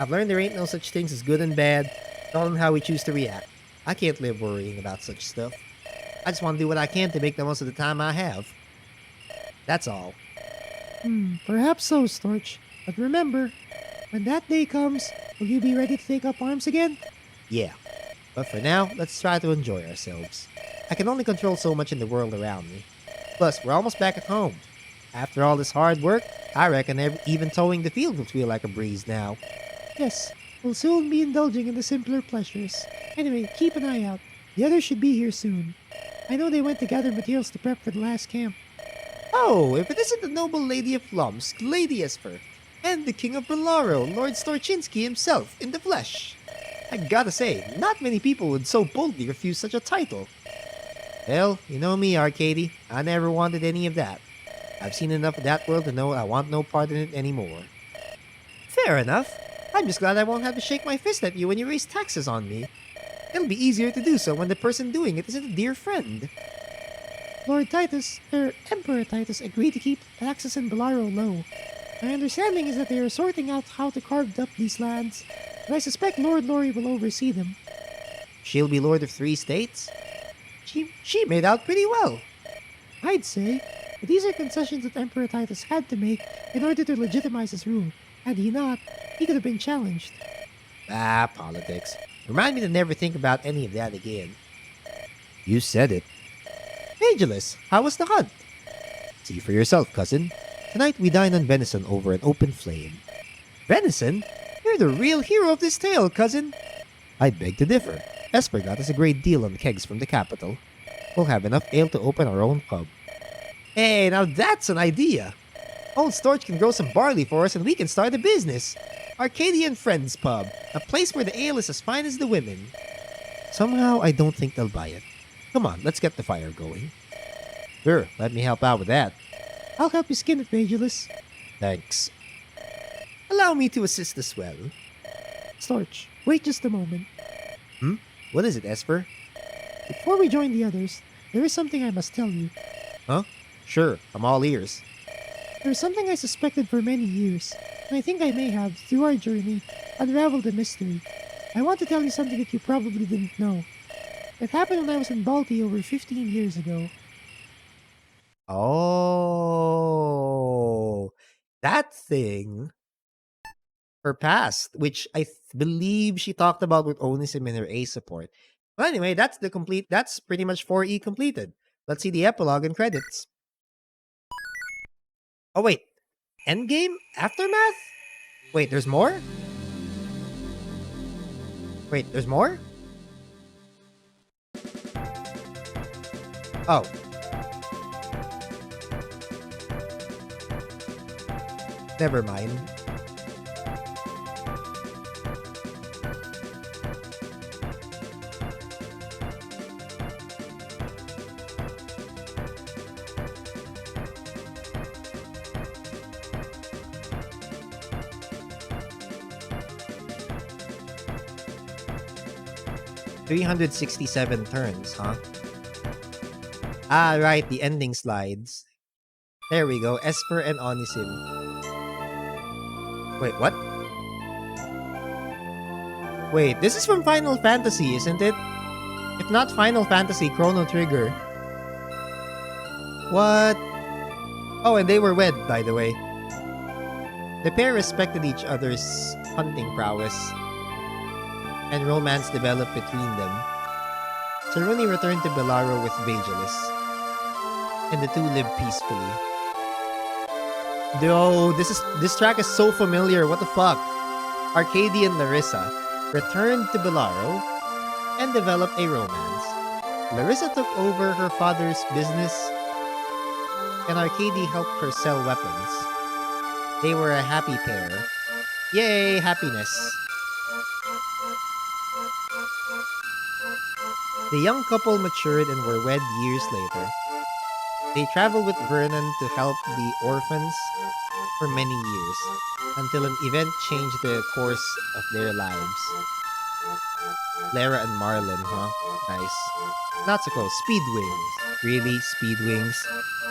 I've learned there ain't no such things as good and bad, it's all in how we choose to react. I can't live worrying about such stuff. I just want to do what I can to make the most of the time I have. That's all. Perhaps so, Storch. But remember, when that day comes, will you be ready to take up arms again? Yeah. But for now, let's try to enjoy ourselves. I can only control so much in the world around me. Plus, we're almost back at home. After all this hard work, I reckon even towing the field will feel like a breeze now. Yes, we'll soon be indulging in the simpler pleasures. Anyway, keep an eye out. The others should be here soon. I know they went to gather materials to prep for the last camp. Oh, if it isn't the noble Lady of Lumsk, Lady Esper, and the King of Belaro, Lord Storchinsky himself, in the flesh. I gotta say, not many people would so boldly refuse such a title. Well, you know me, Arcady. I never wanted any of that. I've seen enough of that world to know I want no part in it anymore. Fair enough. I'm just glad I won't have to shake my fist at you when you raise taxes on me. It'll be easier to do so when the person doing it isn't a dear friend. Lord Titus, Emperor Titus, agreed to keep taxes in Belaro low. My understanding is that they are sorting out how to carve up these lands, but I suspect Lord Lori will oversee them. She'll be Lord of 3 states? She made out pretty well. I'd say, but these are concessions that Emperor Titus had to make in order to legitimize his rule. Had he not, he could have been challenged. Politics. Remind me to never think about any of that again. You said it. Angelus, how was the hunt? See for yourself, cousin. Tonight we dine on venison over an open flame. Venison? You're the real hero of this tale, cousin. I beg to differ. Esper got us a great deal on kegs from the capital. We'll have enough ale to open our own pub. Hey, now that's an idea! Old Storch can grow some barley for us and we can start a business. Arcadian Friends Pub, a place where the ale is as fine as the women. Somehow, I don't think they'll buy it. Come on, let's get the fire going. Sure, let me help out with that. I'll help you skin it, Magulus. Thanks. Allow me to assist as well. Storch, wait just a moment. What is it, Esper? Before we join the others, there is something I must tell you. Huh? Sure, I'm all ears. There is something I suspected for many years, and I think I may have, through our journey, unraveled the mystery. I want to tell you something that you probably didn't know. It happened when I was in Balti over 15 years ago. Oh, that thing. Her past, which I believe she talked about with Onisim in her A support. Well, anyway, that's pretty much 4E completed. Let's see the epilogue and credits. Oh, wait. Endgame? Aftermath? Wait, there's more? Wait, there's more? Oh. Never mind. "367 turns, huh? Ah, right, the ending slides. There we go, Esper and Onisim. Wait, what? Wait, this is from Final Fantasy, isn't it? If not Final Fantasy, Chrono Trigger. What? Oh, and they were wed, by the way. The pair respected each other's hunting prowess, and romance developed between them. Saruni returned to Belaro with Vagelis, and the two lived peacefully. Yo, this track is so familiar, what the fuck? Arcadia and Larissa returned to Belaro and developed a romance. Larissa took over her father's business, and Arcadia helped her sell weapons. They were a happy pair. Yay, happiness! The young couple matured and were wed years later. They traveled with Vernon to help the orphans for many years, until an event changed the course of their lives. Lara and Marlin, huh? Nice. Natsuko, Speedwings. Really? Speedwings?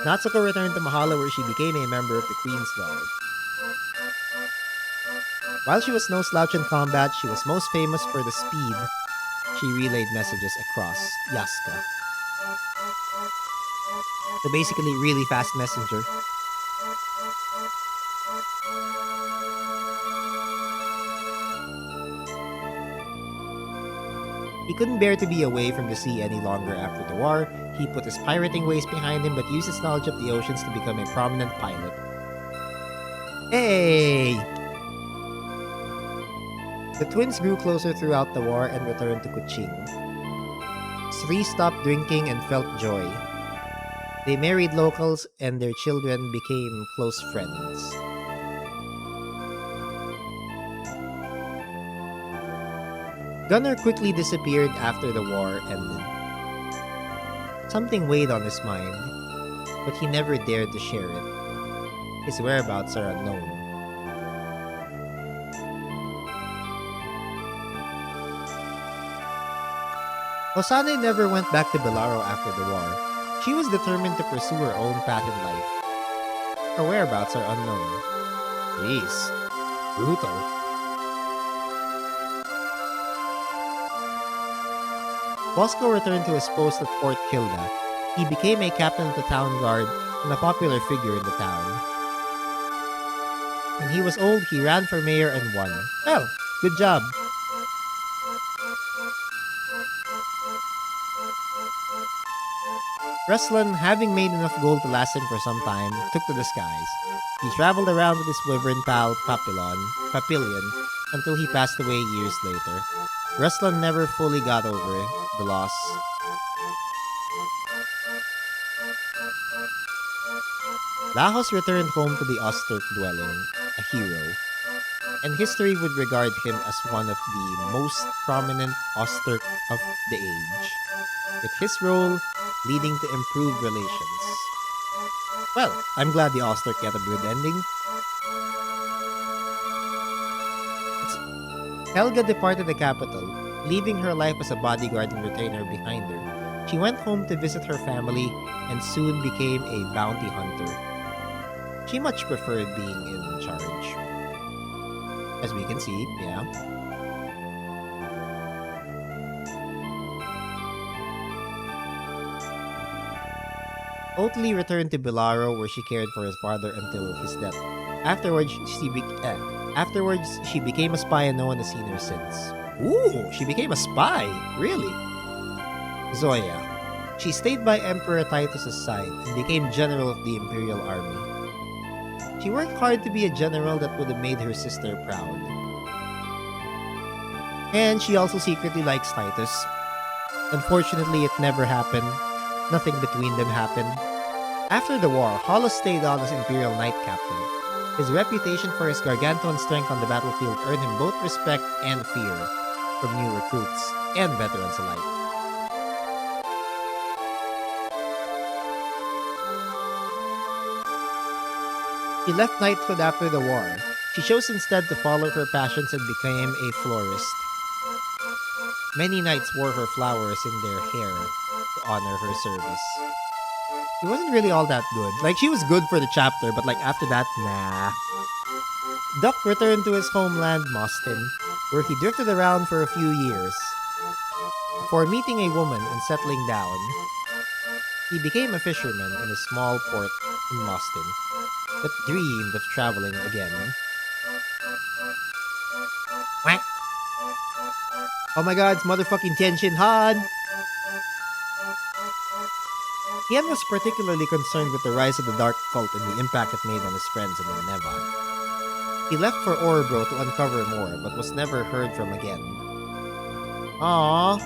Natsuko returned to Mahala where she became a member of the Queen's Guard. While she was no slouch in combat, she was most famous for the speed she relayed messages across Yaska. So basically, really fast messenger. He couldn't bear to be away from the sea any longer after the war. He put his pirating ways behind him, but used his knowledge of the oceans to become a prominent pilot. Hey! The twins grew closer throughout the war and returned to Kuching. Sri stopped drinking and felt joy. They married locals and their children became close friends. Gunnar quickly disappeared after the war ended. Something weighed on his mind, but he never dared to share it. His whereabouts are unknown. Osane never went back to Belaro after the war. She was determined to pursue her own path in life. Her whereabouts are unknown. Jeez. Brutal. Bosco returned to his post at Fort Kilda. He became a captain of the town guard and a popular figure in the town. When he was old, he ran for mayor and won. Well, good job. Ruslan, having made enough gold to last him for some time, took to the skies. He traveled around with his wyvern pal, Papillon, until he passed away years later. Ruslan never fully got over the loss. Lajos returned home to the Osterk dwelling, a hero, and history would regard him as one of the most prominent Osterk of the age, with his role leading to improved relations. Well, I'm glad the Osterk got a good ending. Helga departed the capital, leaving her life as a bodyguard and retainer behind her. She went home to visit her family and soon became a bounty hunter. She much preferred being in charge. As we can see, yeah. Oatly returned to Bilaro where she cared for his father until his death. Afterwards, she became a spy and no one has seen her since. Ooh, she became a spy? Really? Zoya. She stayed by Emperor Titus' side and became general of the Imperial Army. She worked hard to be a general that would have made her sister proud. And she also secretly likes Titus. Unfortunately, it never happened. Nothing between them happened. After the war, Hollis stayed on as Imperial Knight Captain. His reputation for his gargantuan strength on the battlefield earned him both respect and fear from new recruits and veterans alike. She left knighthood after the war. She chose instead to follow her passions and became a florist. Many knights wore her flowers in their hair to honor her service. She wasn't really all that good. Like, she was good for the chapter, but like after that, nah. Duck returned to his homeland, Mostin, where he drifted around for a few years. Before meeting a woman and settling down, he became a fisherman in a small port in Mostin, but dreamed of traveling again. Quack. Oh my god, it's motherfucking Tenshin Han! Ian was particularly concerned with the rise of the Dark Cult and the impact it made on his friends in the Nevon. He left for Orebro to uncover more, but was never heard from again. Aww.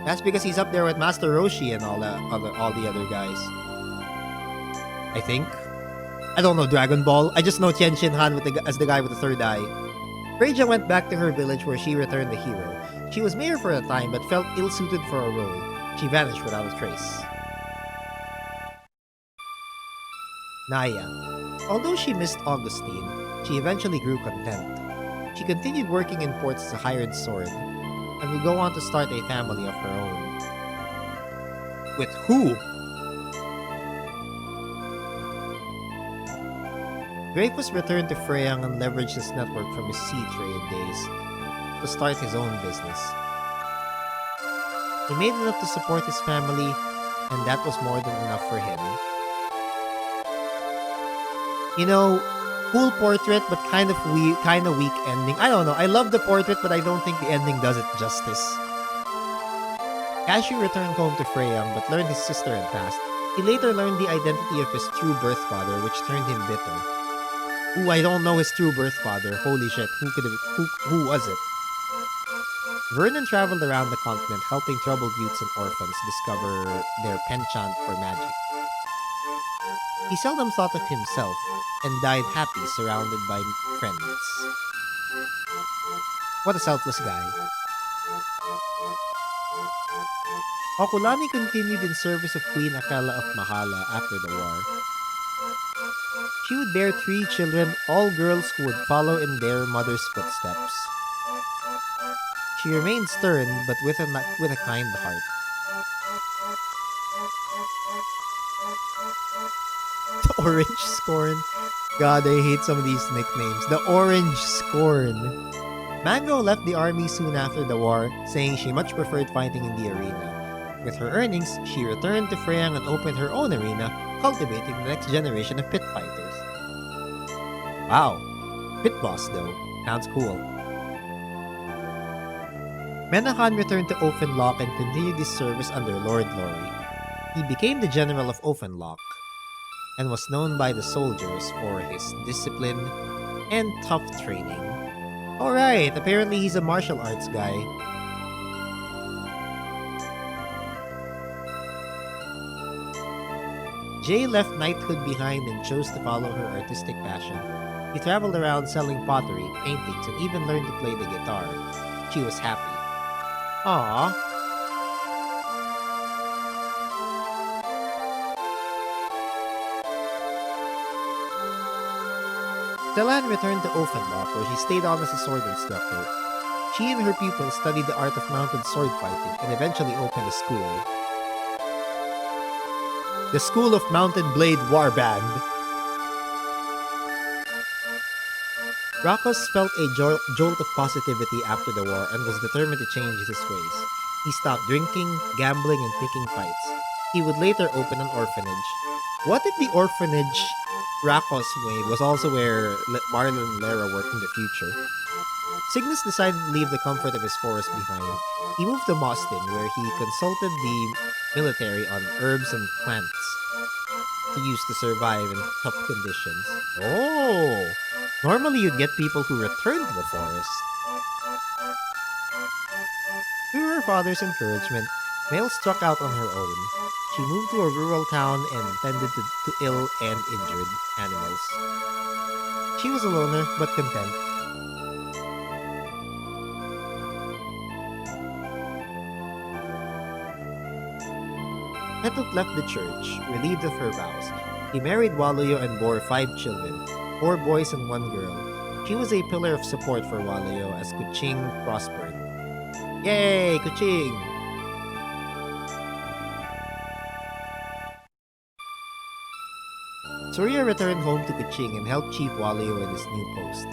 That's because he's up there with Master Roshi and all the other guys. I think. I don't know Dragon Ball. I just know Tien Han as the guy with the third eye. Reija went back to her village where she returned the hero. She was mayor for a time but felt ill-suited for a role. She vanished without a trace. Naya. Although she missed Augustine, she eventually grew content. She continued working in ports as a hired sword, and would go on to start a family of her own. With who? Dreyfus returned to Freyang and leveraged his network from his sea trade days to start his own business. He made enough to support his family, and that was more than enough for him. You know, cool portrait, but kind of weak ending. I don't know. I love the portrait, but I don't think the ending does it justice. Cashew returned home to Freyang, but learned his sister had passed. He later learned the identity of his true birth father, which turned him bitter. Ooh, I don't know his true birth father. Holy shit, who was it? Vernon traveled around the continent, helping troubled youths and orphans discover their penchant for magic. He seldom thought of himself, and died happy surrounded by friends. What a selfless guy. Okulani continued in service of Queen Akela of Mahala after the war. She would bear 3 children, all girls who would follow in their mother's footsteps. She remained stern, but with a kind heart. The Orange Scorn. God, I hate some of these nicknames. The Orange Scorn. Mango left the army soon after the war, saying she much preferred fighting in the arena. With her earnings, she returned to Freyang and opened her own arena, cultivating the next generation of pit fighters. Wow. Pit boss, though. Sounds cool. Menahan returned to Offenlock and continued his service under Lord Lori. He became the general of Offenlock, and was known by the soldiers for his discipline and tough training. Alright, apparently he's a martial arts guy. Jay left knighthood behind and chose to follow her artistic passion. He traveled around selling pottery, paintings, and even learned to play the guitar. She was happy. Aww. Delan returned to Offenbach, where she stayed on as a sword instructor. She and her pupils studied the art of mounted sword fighting and eventually opened a school. The School of Mounted Blade Warband. Rakos felt a jolt of positivity after the war and was determined to change his ways. He stopped drinking, gambling, and picking fights. He would later open an orphanage. What if the orphanage Rakos made was also where Marlon and Lara worked in the future? Cygnus decided to leave the comfort of his forest behind. He moved to Boston, where he consulted the military on herbs and plants to use to survive in tough conditions. Oh! Normally you'd get people who return to the forest. Through her father's encouragement, Mel struck out on her own. She moved to a rural town and tended to ill and injured animals. She was a loner, but content. Ketut left the church, relieved of her vows. He married Waluyo and bore 5 children, 4 boys and 1 girl. She was a pillar of support for Waluyo as Kuching prospered. Yay, Kuching! Surya returned home to Kuching and helped Chief Waluyo in his new post.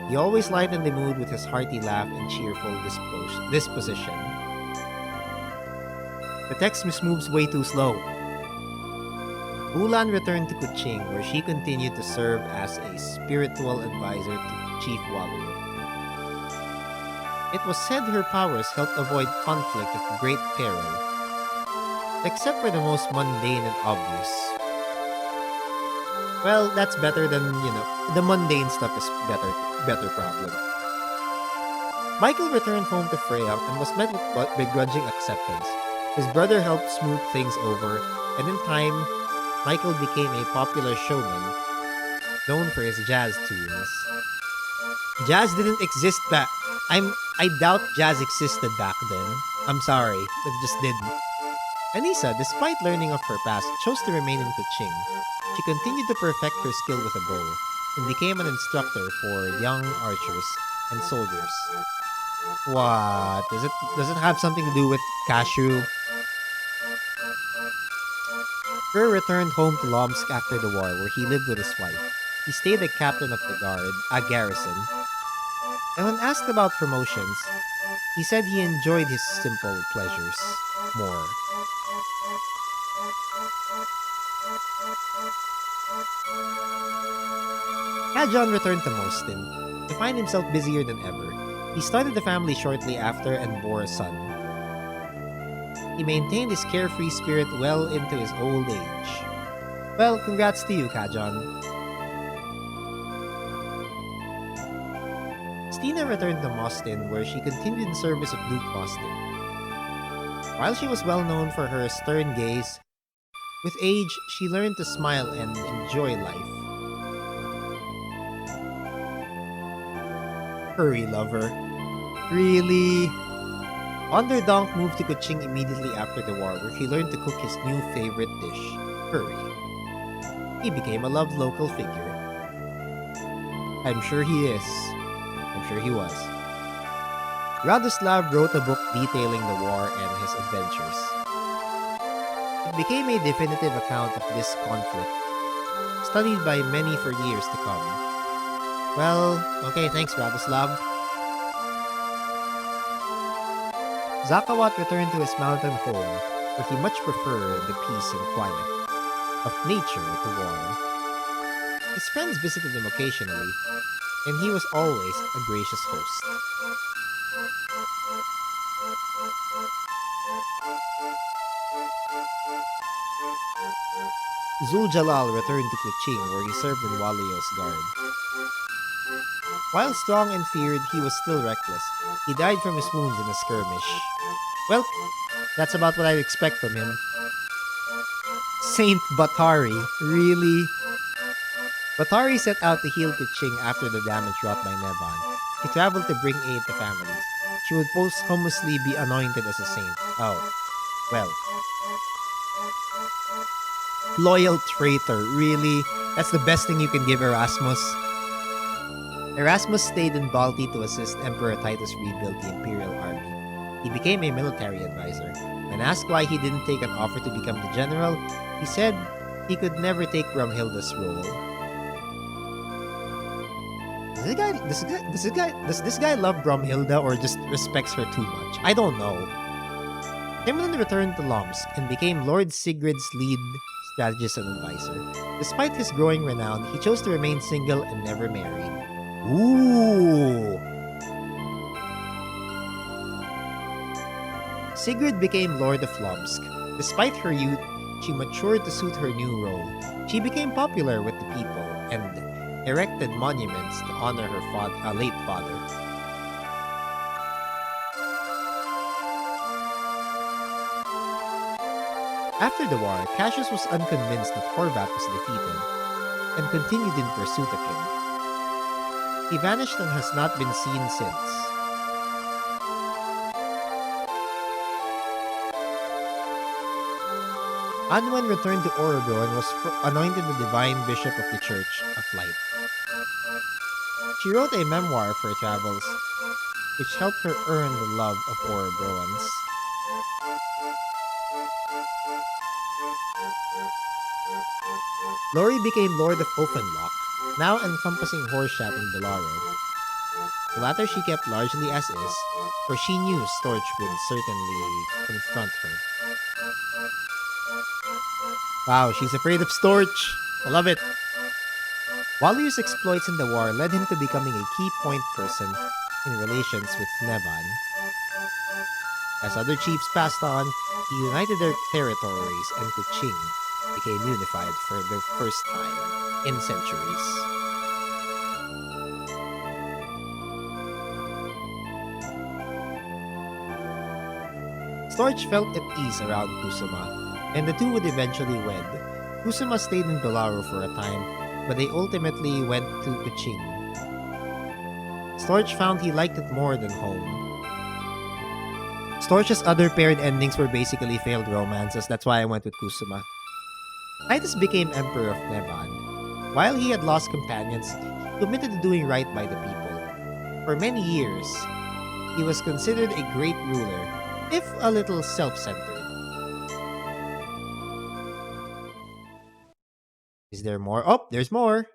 He always lightened the mood with his hearty laugh and cheerful disposition. The text moves way too slow. Ulan returned to Kuching, where she continued to serve as a spiritual advisor to Chief Waluyo. It was said her powers helped avoid conflict at great peril, except for the most mundane and obvious. Well, that's better than, the mundane stuff is better problem. Michael returned home to Freya and was met with begrudging acceptance. His brother helped smooth things over, and in time, Michael became a popular showman, known for his jazz tunes. Jazz didn't exist back. I doubt jazz existed back then. I'm sorry, but it just didn't. Anissa, despite learning of her past, chose to remain in Kuching. She continued to perfect her skill with a bow, and became an instructor for young archers and soldiers. What? Does it have something to do with Cashew? Kerr returned home to Lomsk after the war, where he lived with his wife. He stayed a captain of the garrison. And when asked about promotions, he said he enjoyed his simple pleasures more. Kajon returned to Mostin to find himself busier than ever. He started the family shortly after and bore a son. He maintained his carefree spirit well into his old age. Well, congrats to you, Kajon. Stina returned to Mostin, where she continued in service of Duke Mostin. While she was well known for her stern gaze, with age, she learned to smile and enjoy life. Curry lover. Really? Onderdonk moved to Kuching immediately after the war, where he learned to cook his new favorite dish, curry. He became a loved local figure. I'm sure he is. I'm sure he was. Radoslav wrote a book detailing the war and his adventures. It became a definitive account of this conflict, studied by many for years to come. Well, okay, thanks, Radoslav. Zakawat returned to his mountain home, where he much preferred the peace and quiet of nature to war. His friends visited him occasionally, and he was always a gracious host. Zuljalal returned to Kuching, where he served in Walio's guard. While strong and feared, he was still reckless. He died from his wounds in a skirmish. Well, that's about what I'd expect from him. Saint Batari, really? Batari set out to heal Kuching after the damage wrought by Nevan. She traveled to bring aid to families. She would posthumously be anointed as a saint. Oh, well. Loyal traitor, really? That's the best thing you can give Erasmus? Erasmus stayed in Balti to assist Emperor Titus rebuild the Imperial Army. He became a military advisor. When asked why he didn't take an offer to become the general, he said he could never take Brumhilda's role. Does this guy love Brumhilda or just respects her too much? I don't know. Timlin returned to Lomsk and became Lord Sigrid's lead strategist and advisor. Despite his growing renown, he chose to remain single and never married. Ooh! Sigrid became Lord of Lomsk. Despite her youth, she matured to suit her new role. She became popular with the people and erected monuments to honor her late father. After the war, Cassius was unconvinced that Horvat was defeated and continued in pursuit of him. He vanished and has not been seen since. Anwen returned to Orebro and was anointed the divine bishop of the Church of Light. She wrote a memoir for her travels, which helped her earn the love of Orebroans. Lori became Lord of Offenloch, now encompassing Horseshat and Belaro. The latter she kept largely as is, for she knew Storch would certainly confront her. Wow, she's afraid of Storch! I love it! Walier's exploits in the war led him to becoming a key point person in relations with Nevan. As other chiefs passed on, he united their territories and Kuching became unified for the first time in centuries. Storch felt at ease around Kusuma, and the two would eventually wed. Kusuma stayed in Belaro for a time, but they ultimately went to Kuching. Storch found he liked it more than home. Storch's other paired endings were basically failed romances, that's why I went with Kusuma. Titus became Emperor of Nevan. While he had lost companions, he committed to doing right by the people. For many years, he was considered a great ruler, if a little self-centered. Is there more? Oh, there's more!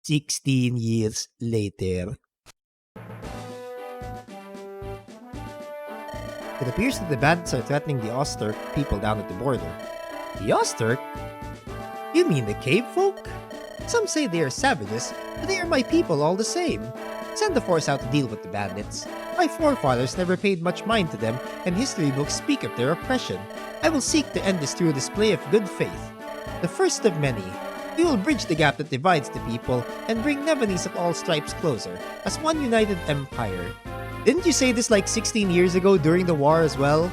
16 years later. It appears that the bandits are threatening the Osterk people down at the border. The Osterk? You mean the cave folk? Some say they are savages, but they are my people all the same. Send the force out to deal with the bandits. My forefathers never paid much mind to them, and history books speak of their oppression. I will seek to end this through a display of good faith. The first of many. We will bridge the gap that divides the people and bring Nevanese of all stripes closer, as one united empire. Didn't you say this like 16 years ago during the war as well?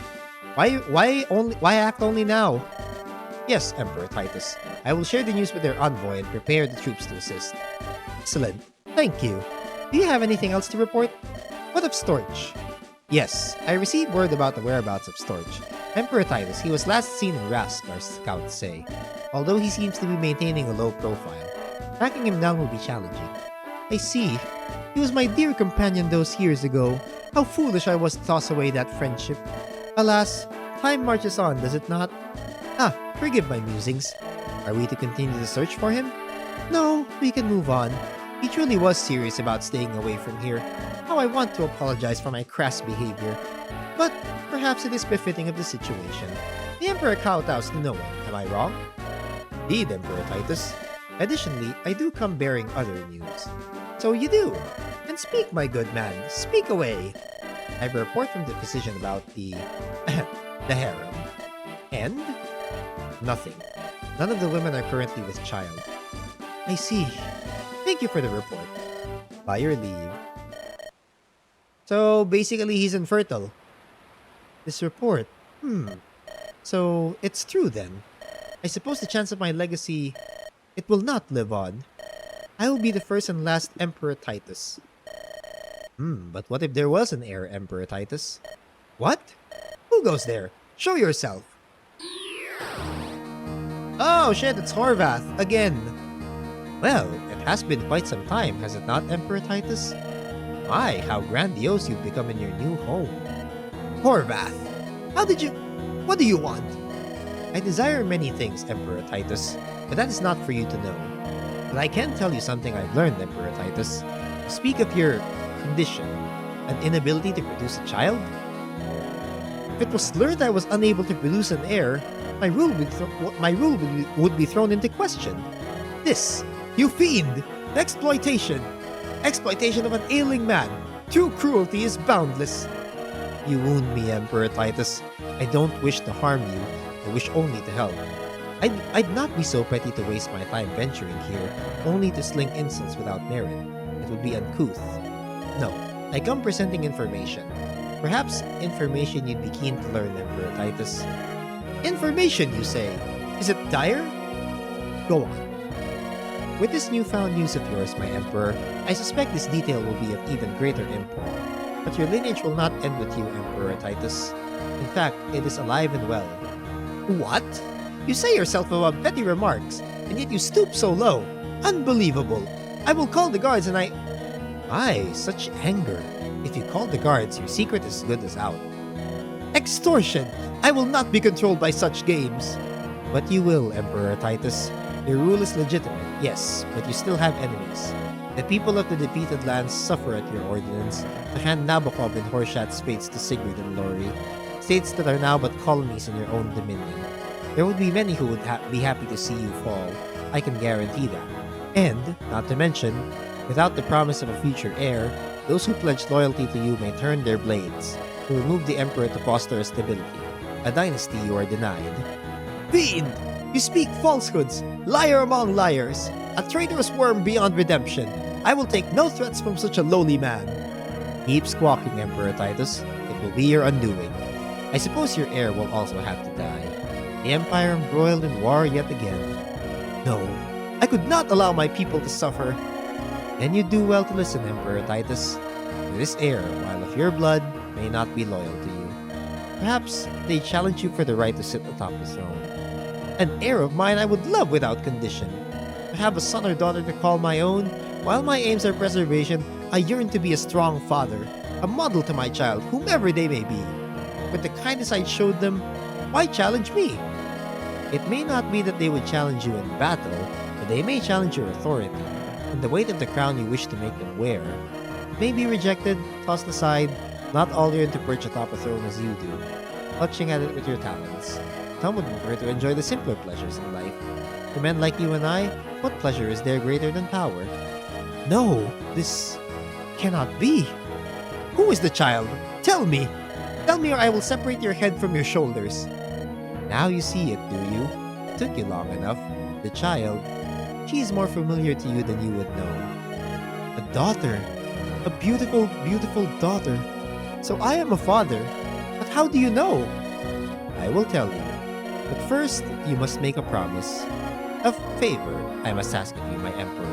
Why act only now? Yes, Emperor Titus. I will share the news with their envoy and prepare the troops to assist. Excellent. Thank you. Do you have anything else to report? What of Storch? Yes, I received word about the whereabouts of Storch. Emperor Titus, he was last seen in Rask, our scouts say. Although he seems to be maintaining a low profile. Tracking him down will be challenging. I see. He was my dear companion those years ago. How foolish I was to toss away that friendship. Alas, time marches on, does it not? Ah, forgive my musings. Are we to continue the search for him? No, we can move on. He truly was serious about staying away from here. How I want to apologize for my crass behavior. But perhaps it is befitting of the situation. The Emperor kowtows to no one, am I wrong? Indeed, Emperor Titus. Additionally, I do come bearing other news. So you do. And speak, my good man. Speak away. I have a report from the physician about the harem. And? Nothing. None of the women are currently with child. I see. Thank you for the report. By your leave. So basically, he's infertile. This report. So it's true then. I suppose the chance of my legacy, it will not live on. I will be the first and last Emperor Titus. But what if there was an heir, Emperor Titus? What? Who goes there? Show yourself. Oh shit, it's Horvath, again. Well, it has been quite some time, has it not, Emperor Titus? My, how grandiose you've become in your new home. Horvath, what do you want? I desire many things, Emperor Titus, but that is not for you to know. But I can tell you something I've learned, Emperor Titus. Speak of your condition, an inability to produce a child? If it was learned I was unable to produce an heir, my rule would be thrown into question. This, you fiend! Exploitation! Exploitation of an ailing man! True cruelty is boundless! You wound me, Emperor Titus. I don't wish to harm you, I wish only to help. I'd not be so petty to waste my time venturing here, only to sling insults without merit. It would be uncouth. No, I come presenting information. Perhaps information you'd be keen to learn, Emperor Titus. Information, you say? Is it dire? Go on. With this newfound news of yours, my Emperor, I suspect this detail will be of even greater import. But your lineage will not end with you, Emperor Titus. In fact, it is alive and well. What? You say yourself about petty remarks, and yet you stoop so low. Unbelievable. I will call the guards and I... Aye, such anger. If you call the guards, your secret is as good as out. Extortion! I will not be controlled by such games. But you will, Emperor Titus. Your rule is legitimate, yes, but you still have enemies. The people of the defeated lands suffer at your ordinance to hand Nabokov and Horshat's fates to Sigrid and Lori, states that are now but colonies in your own dominion. There would be many who would be happy to see you fall. I can guarantee that. And, not to mention, without the promise of a future heir, those who pledge loyalty to you may turn their blades to remove the Emperor to foster a stability, a dynasty you are denied. Fiend! You speak falsehoods, liar among liars, a traitorous worm beyond redemption. I will take no threats from such a lowly man. Keep squawking, Emperor Titus. It will be your undoing. I suppose your heir will also have to die. The Empire embroiled in war yet again. No, I could not allow my people to suffer. Then you do well to listen, Emperor Titus. For this heir, while of your blood, may not be loyal to you. Perhaps they challenge you for the right to sit atop the throne. An heir of mine I would love without condition. To have a son or daughter to call my own, while my aims are preservation, I yearn to be a strong father, a model to my child, whomever they may be. With the kindness I showed them, why challenge me? It may not be that they would challenge you in battle, but they may challenge your authority, and the weight of the crown you wish to make them wear. It may be rejected, tossed aside, not all yearn to perch atop a throne as you do, clutching at it with your talons. Some would prefer to enjoy the simpler pleasures in life. For men like you and I, what pleasure is there greater than power? No, this cannot be. Who is the child? Tell me! Tell me or I will separate your head from your shoulders. Now you see it, do you? It took you long enough. The child, she is more familiar to you than you would know. A daughter. A beautiful, beautiful daughter. So I am a father. But how do you know? I will tell you. But first, you must make a promise. A favor I must ask of you, my Emperor.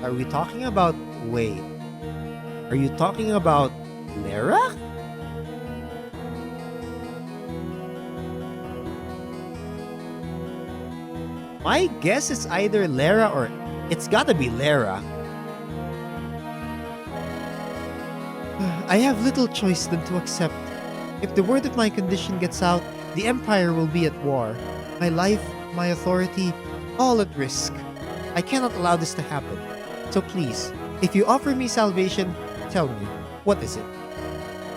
Are we talking about... Wait. Are you talking about... Lara? My guess is either Lara or... It's gotta be Lara. I have little choice than to accept. If the word of my condition gets out, the Empire will be at war. My life, my authority, all at risk. I cannot allow this to happen. So please, if you offer me salvation, tell me, what is it?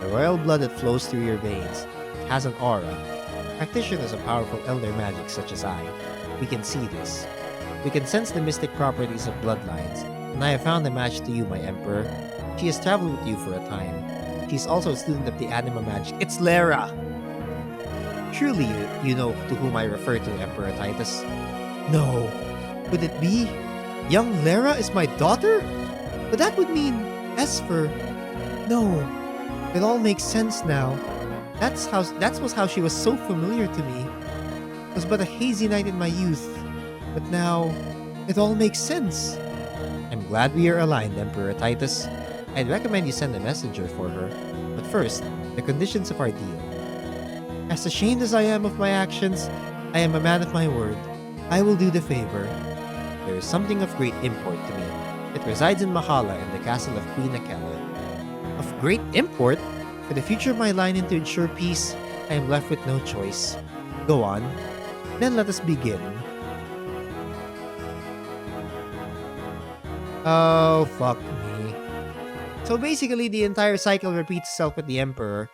The royal blood that flows through your veins. It has an aura. Practitioners of powerful elder magic such as I, we can see this. We can sense the mystic properties of bloodlines, and I have found a match to you, my Emperor. She has traveled with you for a time. She's also a student of the anima magic. It's Lara! Truly, you know to whom I refer to, Emperor Titus. No. Could it be? Young Lara is my daughter? But that would mean Esper. No. It all makes sense now. That was how she was so familiar to me. It was but a hazy night in my youth. But now, it all makes sense. I'm glad we are aligned, Emperor Titus. I'd recommend you send a messenger for her. But first, the conditions of our deal. As ashamed as I am of my actions, I am a man of my word. I will do the favor. There is something of great import to me. It resides in Mahala in the castle of Queen Akela. Of great import? For the future of my line and to ensure peace, I am left with no choice. Go on. Then let us begin. Oh, fuck me. So basically, the entire cycle repeats itself with the Emperor.